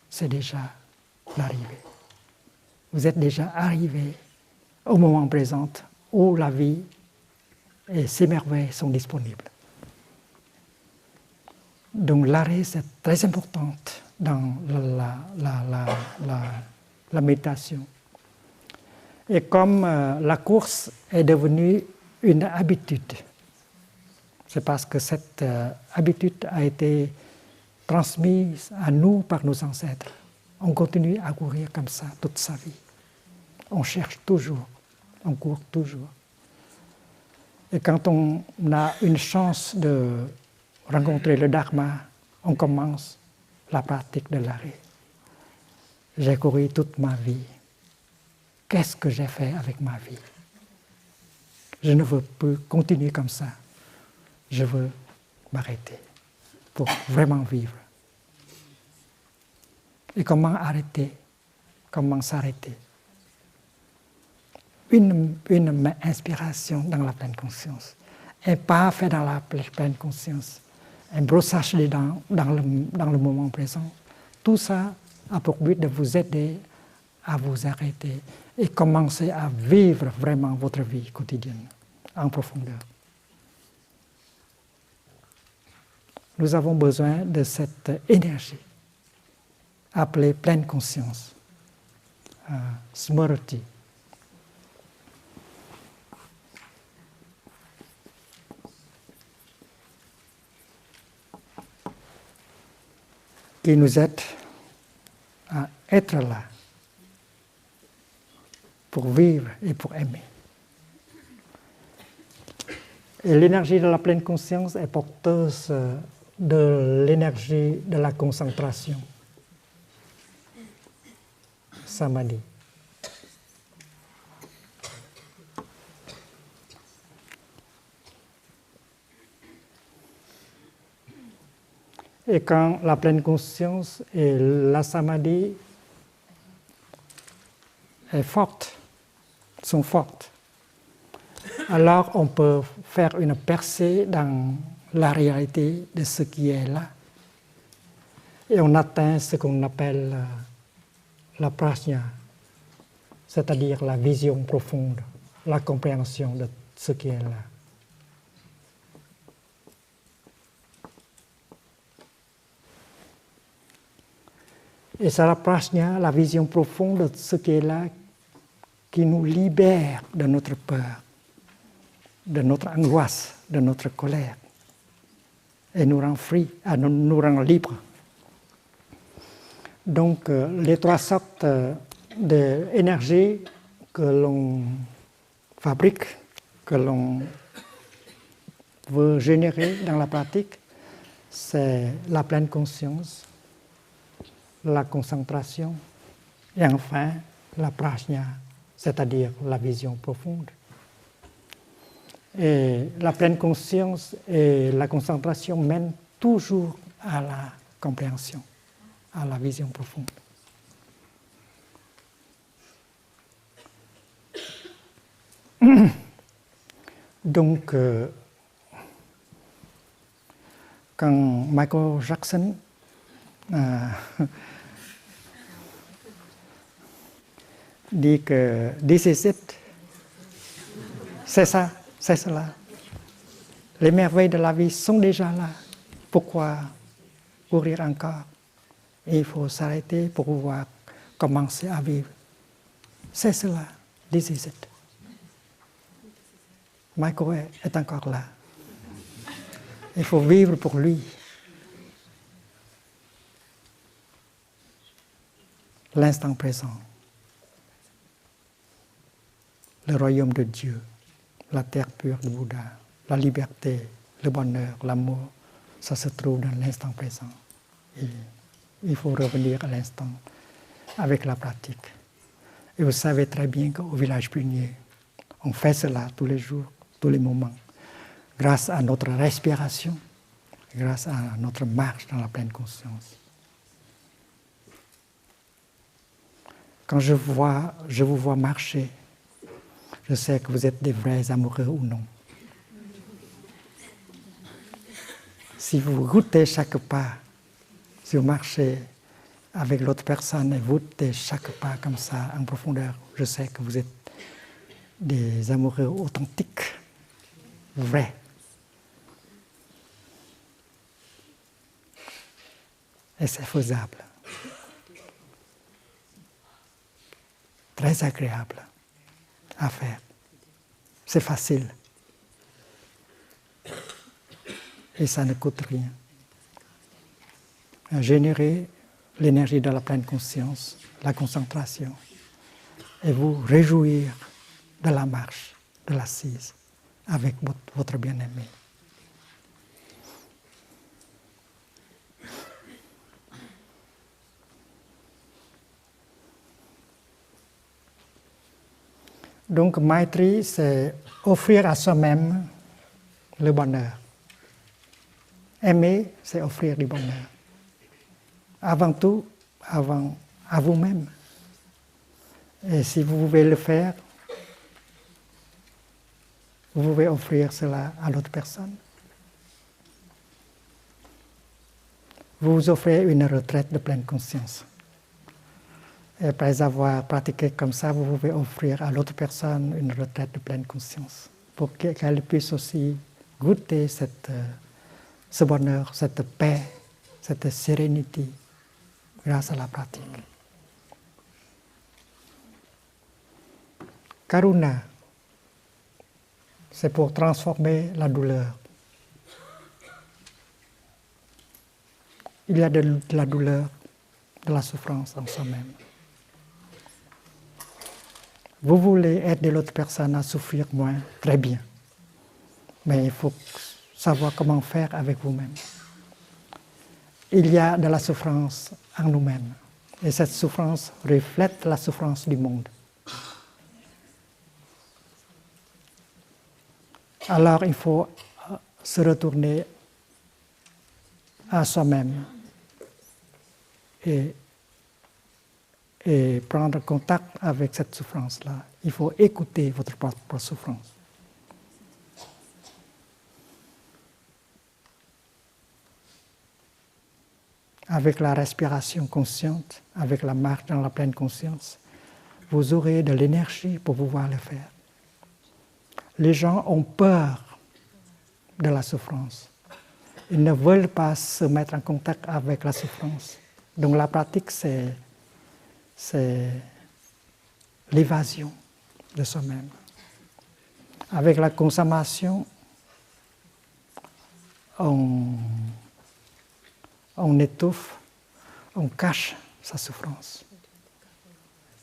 c'est déjà l'arrivée. Vous êtes déjà arrivé au moment présent où la vie et ses merveilles sont disponibles. Donc l'arrêt, c'est très important dans la méditation. Et comme la course est devenue une habitude, c'est parce que cette habitude a été transmise à nous par nos ancêtres. On continue à courir comme ça toute sa vie. On cherche toujours, on court toujours. Et quand on a une chance de rencontrer le Dharma, on commence la pratique de l'arrêt. J'ai couru toute ma vie. Qu'est-ce que j'ai fait avec ma vie? Je ne veux plus continuer comme ça. Je veux m'arrêter pour vraiment vivre. Et comment arrêter? Comment s'arrêter? Une inspiration dans la pleine conscience. Un pas fait dans la pleine conscience. Un brossage des dents dans le moment présent. Tout ça a pour but de vous aider à vous arrêter et commencer à vivre vraiment votre vie quotidienne en profondeur. Nous avons besoin de cette énergie appelée pleine conscience, smriti. Qui nous aide à être là pour vivre et pour aimer. Et l'énergie de la pleine conscience est porteuse de l'énergie de la concentration. samadhi. Et quand la pleine conscience et la samadhi sont fortes, alors on peut faire une percée dans la réalité de ce qui est là. Et on atteint ce qu'on appelle la prajna, c'est-à-dire la vision profonde, la compréhension de ce qui est là. Et c'est la prajna, la vision profonde de ce qui est là, qui nous libère de notre peur, de notre angoisse, de notre colère, et nous rend nous rend libres. Donc, les trois sortes d'énergie que l'on fabrique, que l'on veut générer dans la pratique, c'est la pleine conscience, la concentration et enfin la prajna, c'est-à-dire la vision profonde. Et la pleine conscience et la concentration mènent toujours à la compréhension, à la vision profonde. Donc, quand Michael Jackson dit que this is it, c'est ça, c'est cela. Les merveilles de la vie sont déjà là. Pourquoi courir encore? Et il faut s'arrêter pour pouvoir commencer à vivre. C'est cela, this is it. Michael est encore là. Il faut vivre pour lui. L'instant présent. Le royaume de Dieu, la terre pure du Bouddha, la liberté, le bonheur, l'amour, ça se trouve dans l'instant présent. Et il faut revenir à l'instant avec la pratique. Et vous savez très bien qu'au village punier, on fait cela tous les jours, tous les moments, grâce à notre respiration, grâce à notre marche dans la pleine conscience. Quand je vous vois marcher, je sais que vous êtes des vrais amoureux ou non. Si vous goûtez chaque pas, si vous marchez avec l'autre personne et vous goûtez chaque pas comme ça en profondeur, je sais que vous êtes des amoureux authentiques, vrais. Et c'est faisable. Très agréable à faire. C'est facile. Et ça ne coûte rien. Générer l'énergie de la pleine conscience, la concentration, et vous réjouir de la marche, de l'assise, avec votre bien-aimé. Donc, Maitri, c'est offrir à soi-même le bonheur. Aimer, c'est offrir du bonheur. Avant tout, à vous-même. Et si vous pouvez le faire, vous pouvez offrir cela à l'autre personne. Vous vous offrez une retraite de pleine conscience. Et après avoir pratiqué comme ça, vous pouvez offrir à l'autre personne une retraite de pleine conscience pour qu'elle puisse aussi goûter ce bonheur, cette paix, cette sérénité grâce à la pratique. Karuna, c'est pour transformer la douleur. Il y a de la douleur, de la souffrance en soi-même. Vous voulez aider l'autre personne à souffrir moins, très bien. Mais il faut savoir comment faire avec vous-même. Il y a de la souffrance en nous-mêmes. Et cette souffrance reflète la souffrance du monde. Alors il faut se retourner à soi-même et prendre contact avec cette souffrance-là. Il faut écouter votre propre souffrance. Avec la respiration consciente, avec la marche dans la pleine conscience, vous aurez de l'énergie pour pouvoir le faire. Les gens ont peur de la souffrance. Ils ne veulent pas se mettre en contact avec la souffrance. Donc la pratique, c'est l'évasion de soi-même. Avec la consommation, on étouffe, on cache sa souffrance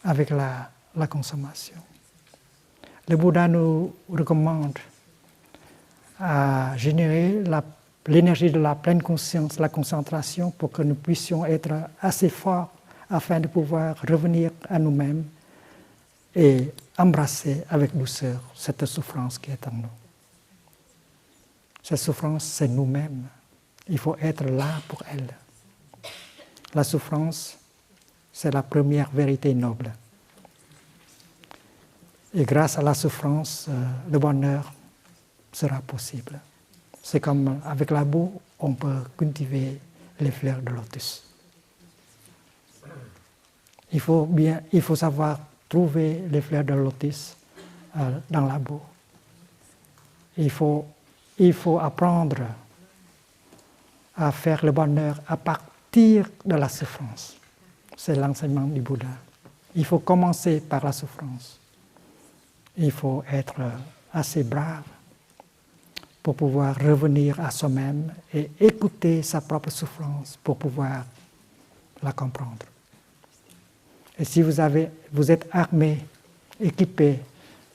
avec la consommation. Le Bouddha nous recommande à générer l'énergie de la pleine conscience, la concentration, pour que nous puissions être assez forts afin de pouvoir revenir à nous-mêmes et embrasser avec douceur cette souffrance qui est en nous. Cette souffrance, c'est nous-mêmes. Il faut être là pour elle. La souffrance, c'est la première vérité noble. Et grâce à la souffrance, le bonheur sera possible. C'est comme avec la boue, on peut cultiver les fleurs de lotus. Il faut savoir trouver les fleurs de lotus dans la boue. Il faut apprendre à faire le bonheur à partir de la souffrance. C'est l'enseignement du Bouddha. Il faut commencer par la souffrance. Il faut être assez brave pour pouvoir revenir à soi-même et écouter sa propre souffrance pour pouvoir la comprendre. Et si vous êtes armé, équipé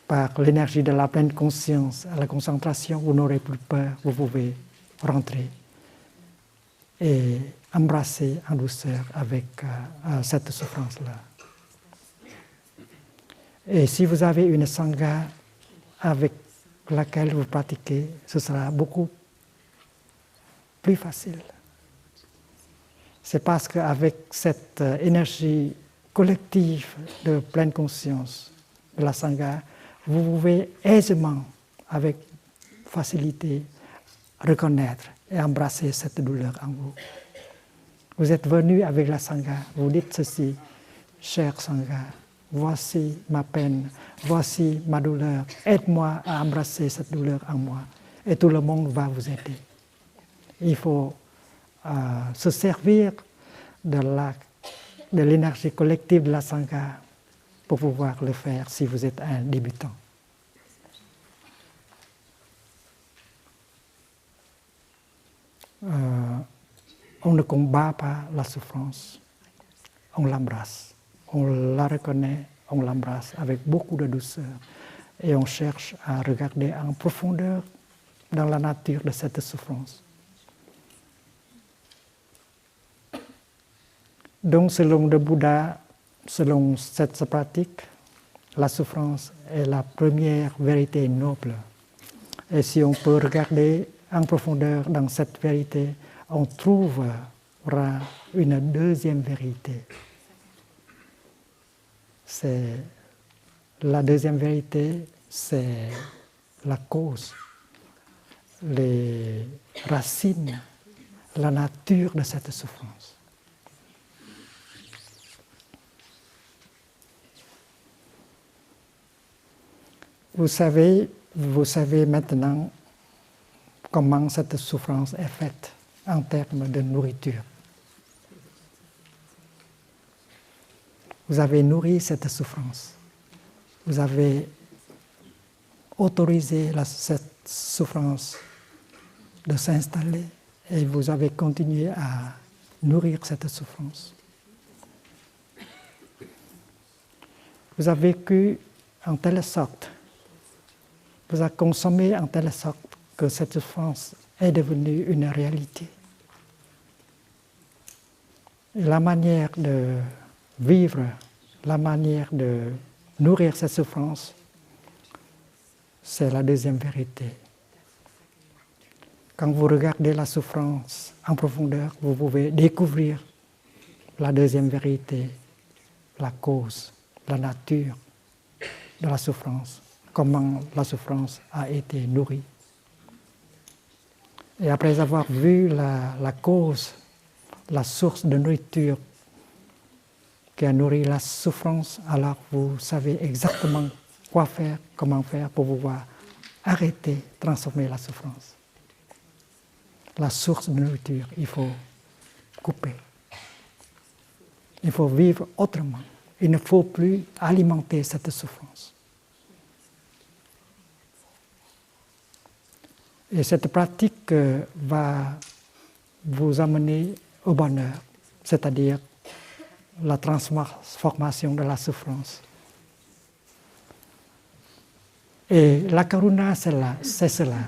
par l'énergie de la pleine conscience, à la concentration, vous n'aurez plus peur, vous pouvez rentrer et embrasser en douceur avec cette souffrance-là. Et si vous avez une sangha avec laquelle vous pratiquez, ce sera beaucoup plus facile. C'est parce qu'avec cette énergie collective de pleine conscience de la sangha, vous pouvez aisément, avec facilité, reconnaître et embrasser cette douleur en vous. Vous êtes venu avec la sangha, vous dites ceci: chère sangha, voici ma peine, voici ma douleur, aide-moi à embrasser cette douleur en moi. Et tout le monde va vous aider. Il faut se servir de l'énergie collective de la sangha pour pouvoir le faire si vous êtes un débutant. On ne combat pas la souffrance, on l'embrasse. On la reconnaît, on l'embrasse avec beaucoup de douceur et on cherche à regarder en profondeur dans la nature de cette souffrance. Donc, selon le Bouddha, selon cette pratique, la souffrance est la première vérité noble. Et si on peut regarder en profondeur dans cette vérité, on trouvera une deuxième vérité. La deuxième vérité, c'est la cause, les racines, la nature de cette souffrance. Vous savez maintenant comment cette souffrance est faite en termes de nourriture. Vous avez nourri cette souffrance. Vous avez autorisé cette souffrance de s'installer et vous avez continué à nourrir cette souffrance. Vous avez vécu en telle sorte, vous avez consommé en telle sorte que cette souffrance est devenue une réalité. Et la manière de vivre la manière de nourrir cette souffrance, c'est la deuxième vérité. Quand vous regardez la souffrance en profondeur, vous pouvez découvrir la deuxième vérité, la cause, la nature de la souffrance, comment la souffrance a été nourrie. Et après avoir vu la cause, la source de nourriture qui a nourri la souffrance, alors vous savez exactement quoi faire, comment faire pour pouvoir arrêter, transformer la souffrance. La source de nourriture, il faut couper. Il faut vivre autrement. Il ne faut plus alimenter cette souffrance. Et cette pratique va vous amener au bonheur, c'est-à-dire la transformation de la souffrance. Et la karuna, c'est cela.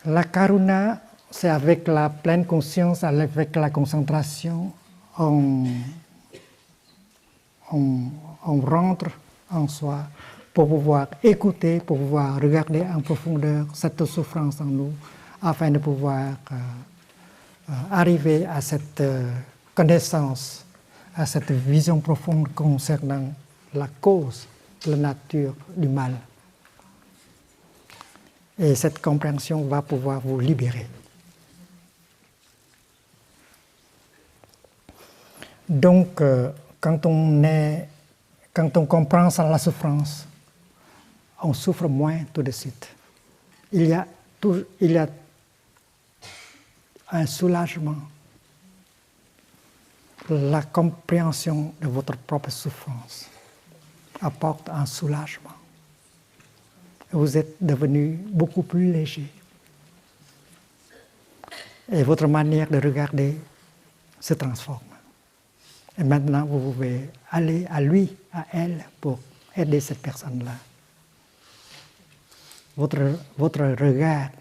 La karuna, c'est avec la pleine conscience, avec la concentration, on rentre en soi pour pouvoir écouter, pour pouvoir regarder en profondeur cette souffrance en nous, afin de pouvoir arriver à cette connaissance, à cette vision profonde concernant la cause, la nature du mal. Et cette compréhension va pouvoir vous libérer. Donc, quand on comprend la souffrance, on souffre moins tout de suite. Il y a un soulagement. La compréhension de votre propre souffrance apporte un soulagement. Vous êtes devenu beaucoup plus léger. Et votre manière de regarder se transforme. Et maintenant, vous pouvez aller à lui, à elle, pour aider cette personne-là. Votre regard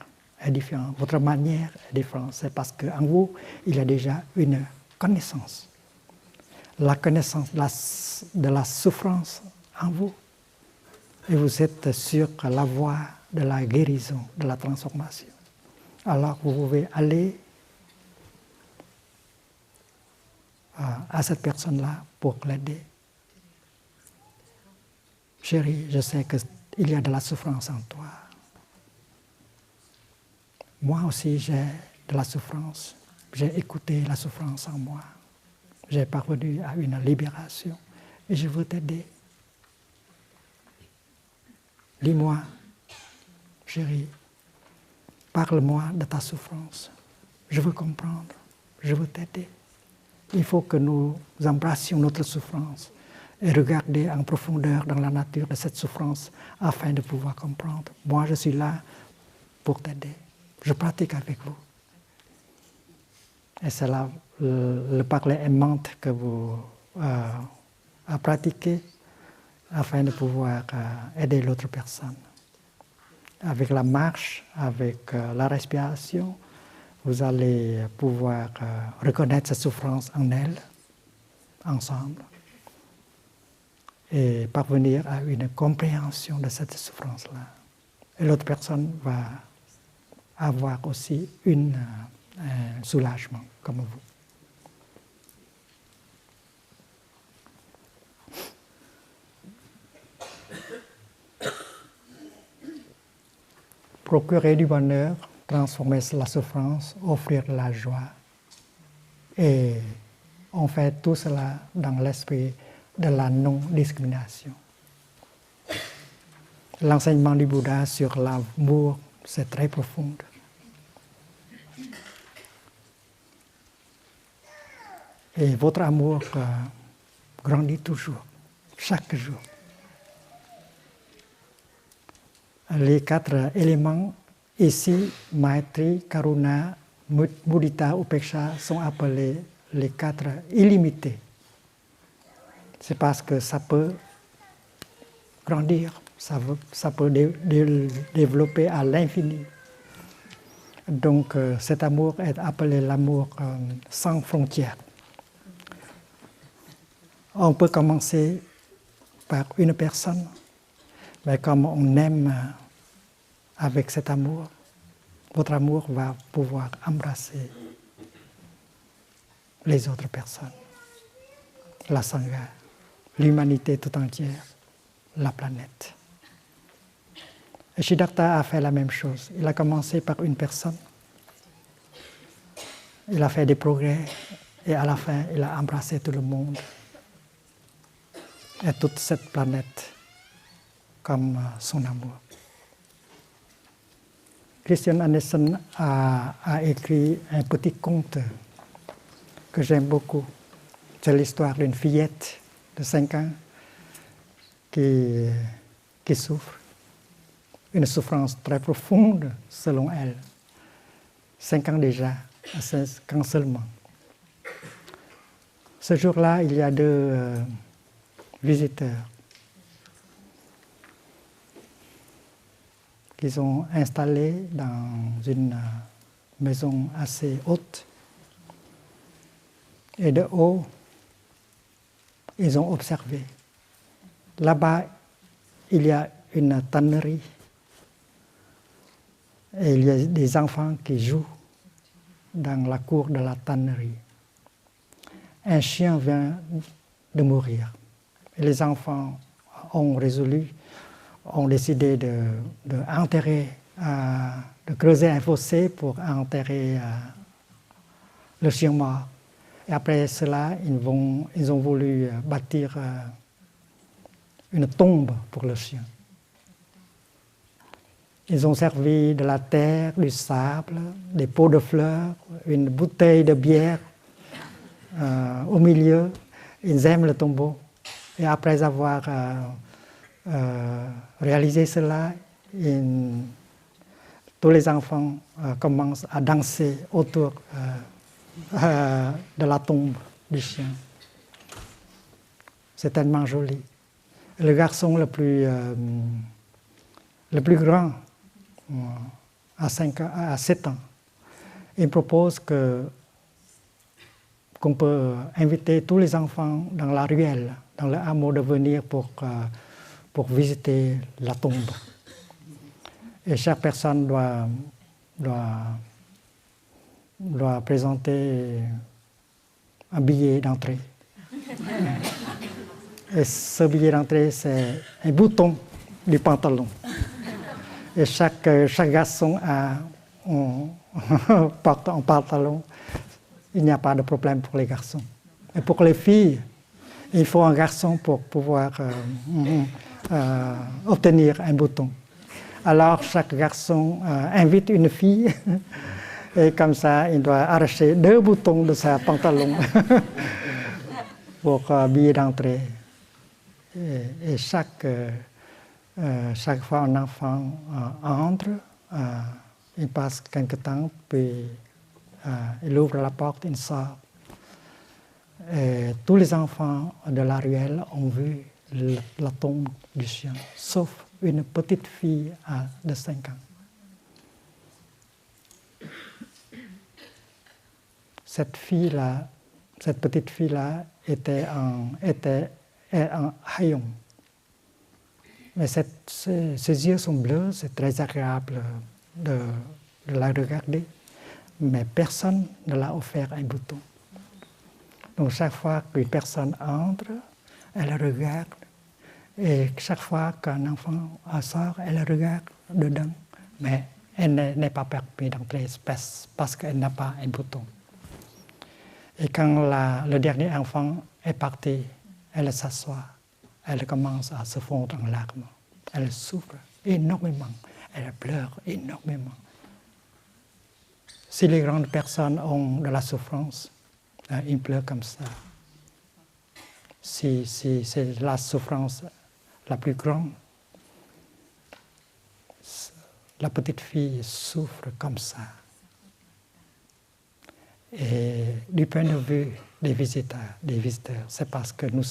est différent, votre manière est différente. C'est parce qu'en vous, il y a déjà une connaissance. La connaissance de la souffrance en vous. Et vous êtes sur la voie de la guérison, de la transformation. Alors vous pouvez aller à cette personne-là pour l'aider. Chérie, je sais qu'il y a de la souffrance en toi. Moi aussi, j'ai de la souffrance. J'ai écouté la souffrance en moi. J'ai parvenu à une libération et je veux t'aider. Dis-moi, chérie, parle-moi de ta souffrance. Je veux comprendre, je veux t'aider. Il faut que nous embrassions notre souffrance et regarder en profondeur dans la nature de cette souffrance afin de pouvoir comprendre. Moi, je suis là pour t'aider. Je pratique avec vous. Et c'est là le parler aimante que vous pratiquez afin de pouvoir aider l'autre personne. Avec la marche, avec la respiration, vous allez pouvoir reconnaître cette souffrance en elle, ensemble, et parvenir à une compréhension de cette souffrance-là. Et l'autre personne va avoir aussi un soulagement, comme vous. Procurer du bonheur, transformer la souffrance, offrir la joie. Et on fait tout cela dans l'esprit de la non-discrimination. L'enseignement du Bouddha sur l'amour, c'est très profond. Et votre amour grandit toujours, chaque jour. Les 4 éléments ici, Maitri, Karuna, Mudita, Upeksha, sont appelés les 4 illimités. C'est parce que ça peut grandir, ça peut développer à l'infini. Donc cet amour est appelé l'amour sans frontières. On peut commencer par une personne, mais comme on aime avec cet amour, votre amour va pouvoir embrasser les autres personnes, la Sangha, l'humanité tout entière, la planète. Et Siddhartha a fait la même chose. Il a commencé par une personne. Il a fait des progrès et à la fin, il a embrassé tout le monde et toute cette planète comme son amour. Christian Andersen a écrit un petit conte que j'aime beaucoup. C'est l'histoire d'une fillette de 5 ans qui souffre. Une souffrance très profonde, selon elle. 5 ans déjà, 5 ans seulement. Ce jour-là, il y a 2 visiteurs qui sont installés dans une maison assez haute. Et de haut, ils ont observé. Là-bas, il y a une tannerie. Et il y a des enfants qui jouent dans la cour de la tannerie. Un chien vient de mourir. Et les enfants ont décidé de creuser un fossé pour enterrer le chien mort. Et après cela, ils ont voulu bâtir une tombe pour le chien. Ils ont servi de la terre, du sable, des pots de fleurs, une bouteille de bière au milieu. Ils aiment le tombeau. Et après avoir réalisé cela, tous les enfants commencent à danser autour de la tombe du chien. C'est tellement joli. Le garçon le plus grand, à 7 ans, il propose qu'on peut inviter tous les enfants dans la ruelle, dans le hameau, de venir pour visiter la tombe. Et chaque personne doit présenter un billet d'entrée. Et ce billet d'entrée, c'est un bouton du pantalon. Et chaque garçon porte un pantalon. Il n'y a pas de problème pour les garçons. Et pour les filles, il faut un garçon pour pouvoir obtenir un bouton. Alors chaque garçon invite une fille et comme ça, il doit arracher 2 boutons de sa pantalon pour billet d'entrée. Et chaque fois un enfant entre, il passe quelque temps, puis il ouvre la porte, il sort. Et tous les enfants de la ruelle ont vu la tombe du chien, sauf une petite fille de 5 ans. Cette petite fille-là était en haillon. Mais ses yeux sont bleus, c'est très agréable de la regarder. Mais personne ne l'a offert un bouton. Donc chaque fois qu'une personne entre, elle regarde. Et chaque fois qu'un enfant sort, elle regarde dedans. Mais elle n'est pas permise d'entrer parce qu'elle n'a pas un bouton. Et quand le dernier enfant est parti, elle s'assoit. Elle commence à se fondre en larmes. Elle souffre énormément. Elle pleure énormément. Si les grandes personnes ont de la souffrance, ils pleurent comme ça. Si c'est la souffrance la plus grande, la petite fille souffre comme ça. Et du point de vue des visiteurs, c'est parce que nous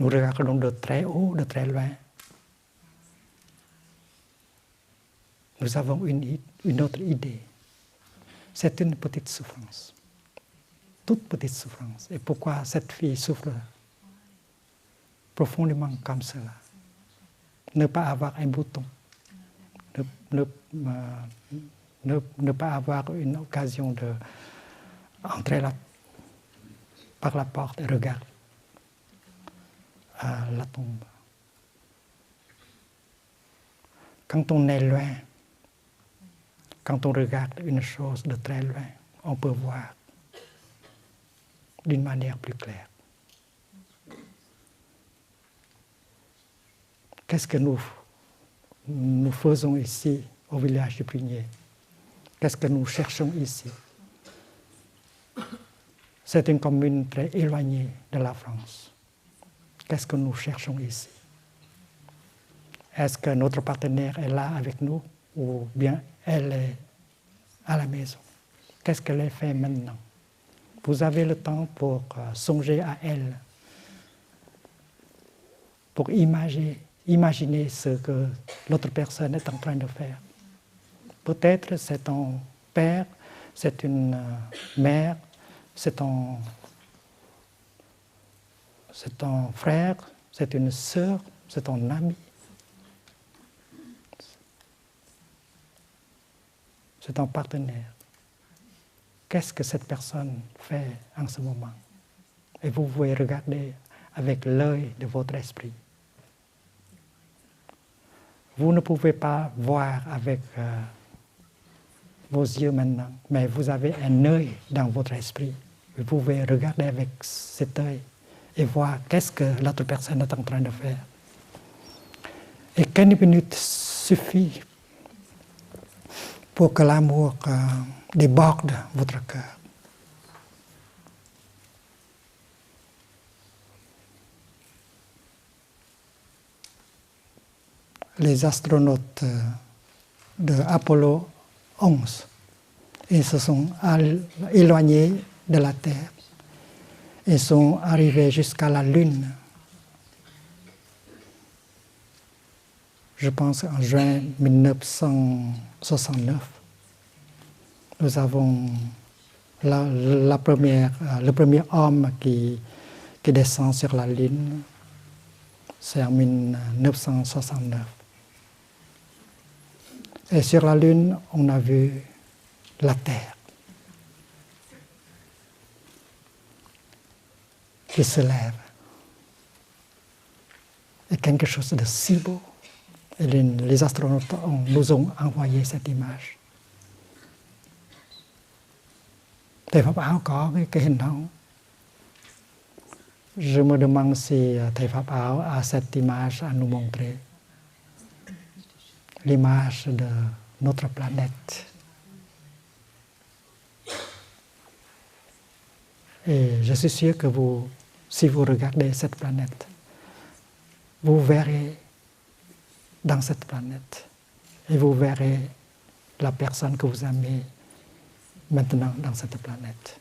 regardons de très haut, de très loin. Nous avons une autre idée. C'est une petite souffrance. Toute petite souffrance. Et pourquoi cette fille souffre profondément comme cela. Ne pas avoir un bouton, ne pas avoir une occasion d'entrer par la porte et regarder la tombe. Quand on est loin, quand on regarde une chose de très loin, on peut voir d'une manière plus claire. Qu'est-ce que nous faisons ici au village de Prunier? Qu'est-ce que nous cherchons ici? C'est une commune très éloignée de la France. Qu'est-ce que nous cherchons ici? Est-ce que notre partenaire est là avec nous ou bien elle est à la maison? Qu'est-ce qu'elle fait maintenant? Vous avez le temps pour songer à elle, pour imaginer ce que l'autre personne est en train de faire. Peut-être c'est ton père, c'est une mère, c'est ton frère, c'est une sœur, c'est ton ami. C'est ton partenaire. Qu'est-ce que cette personne fait en ce moment? Et vous pouvez regarder avec l'œil de votre esprit. Vous ne pouvez pas voir avec vos yeux maintenant, mais vous avez un œil dans votre esprit. Vous pouvez regarder avec cet œil et voir qu'est-ce que l'autre personne est en train de faire. Et 15 minutes suffit pour que l'amour déborde votre cœur. Les astronautes de Apollo 11, ils se sont éloignés de la Terre. Ils sont arrivés jusqu'à la Lune. Je pense en juin 1969. Nous avons le premier homme qui descend sur la Lune. C'est en 1969. Et sur la Lune, on a vu la Terre qui se lève. Et quelque chose de si beau. Et les astronautes nous ont envoyé cette image. Thầy Pháp Áo có cái hình đó. Je me demande si Thầy Pháp Áo a cette image à nous montrer. L'image de notre planète. Et je suis sûr que si vous regardez cette planète, vous verrez dans cette planète et vous verrez la personne que vous aimez maintenant dans cette planète.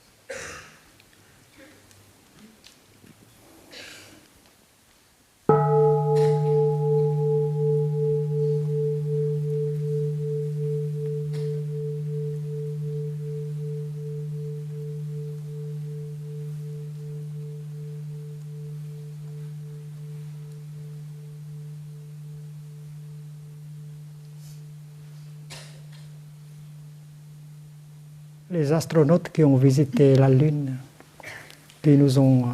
Les astronautes qui ont visité la Lune, qui nous ont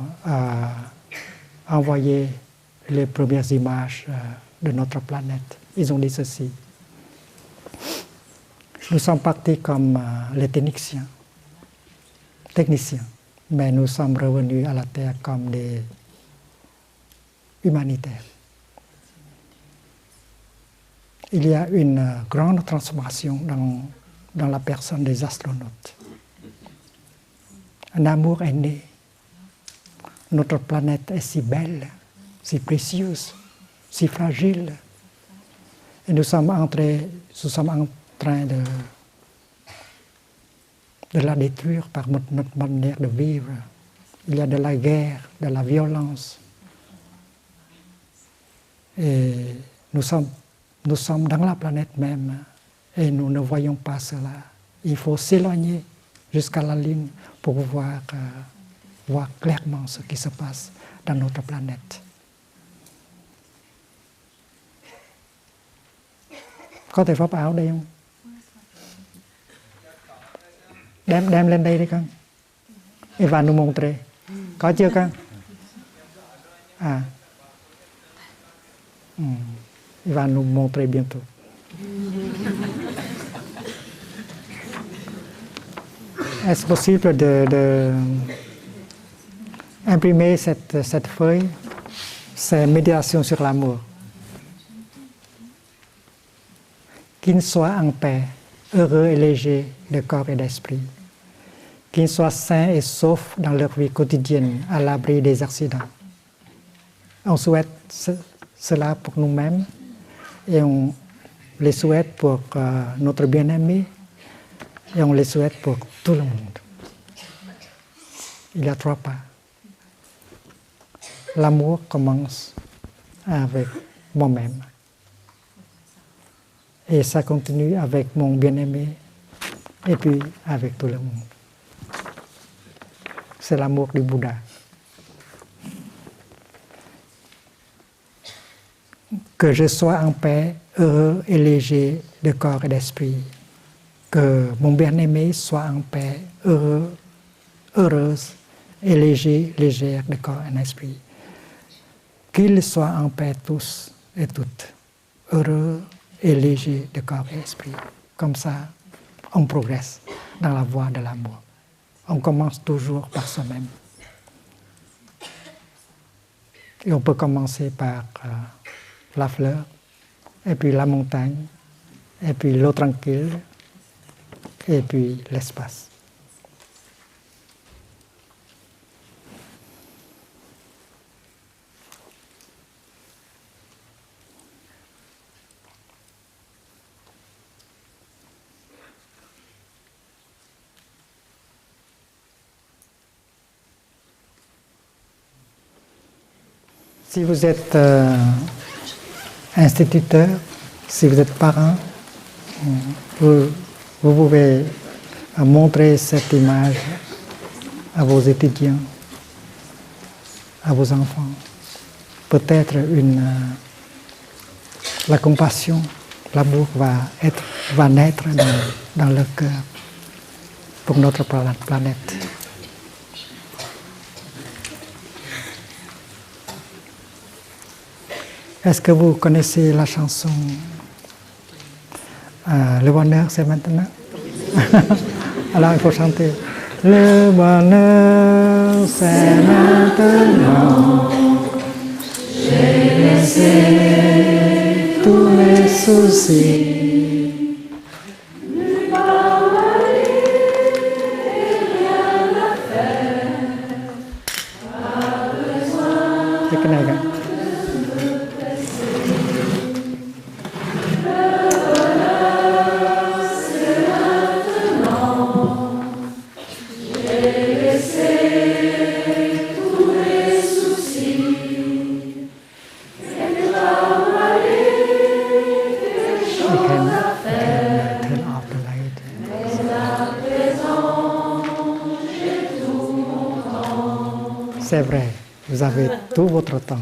envoyé les premières images de notre planète, ils ont dit ceci. Nous sommes partis comme les techniciens, mais nous sommes revenus à la Terre comme des humanitaires. Il y a une grande transformation dans la personne des astronautes. Un amour est né. Notre planète est si belle, si précieuse, si fragile. Et nous sommes en train de la détruire par notre manière de vivre. Il y a de la guerre, de la violence. Et nous sommes dans la planète même. Et nous ne voyons pas cela. Il faut s'éloigner jusqu'à la Lune pour voir clairement ce qui se passe dans notre planète. Có thể phop áo đây không? Đem lên đây đi con. Il va nous montrer. Có chưa con? À. Il va nous montrer bientôt. Est-ce possible de imprimer cette feuille? C'est méditation sur l'amour. Qu'ils soient en paix, heureux et légers de corps et d'esprit. Qu'ils soient sains et saufs dans leur vie quotidienne, à l'abri des accidents. On souhaite cela pour nous-mêmes et on les souhaite pour notre bien-aimé et on les souhaite pour tout le monde. Il y a 3 pas. L'amour commence avec moi-même. Et ça continue avec mon bien-aimé et puis avec tout le monde. C'est l'amour du Bouddha. Que je sois en paix, heureux et léger de corps et d'esprit. Que mon bien-aimé soit en paix, heureuse et légère de corps et d'esprit. Qu'ils soient en paix tous et toutes, heureux et légers de corps et d'esprit. Comme ça, on progresse dans la voie de l'amour. On commence toujours par soi-même. Et on peut commencer par la fleur, et puis la montagne, et puis l'eau tranquille, et puis l'espace. Si vous êtes instituteur, si vous êtes parent, vous pouvez montrer cette image à vos étudiants, à vos enfants. Peut-être la compassion, l'amour va naître dans leur cœur pour notre planète. Est-ce que vous connaissez la chanson Le bonheur, c'est maintenant? Alors il faut chanter. Le bonheur, c'est maintenant. J'ai laissé tous mes soucis. C'est cái này cả. C'est vrai, vous avez tout votre temps.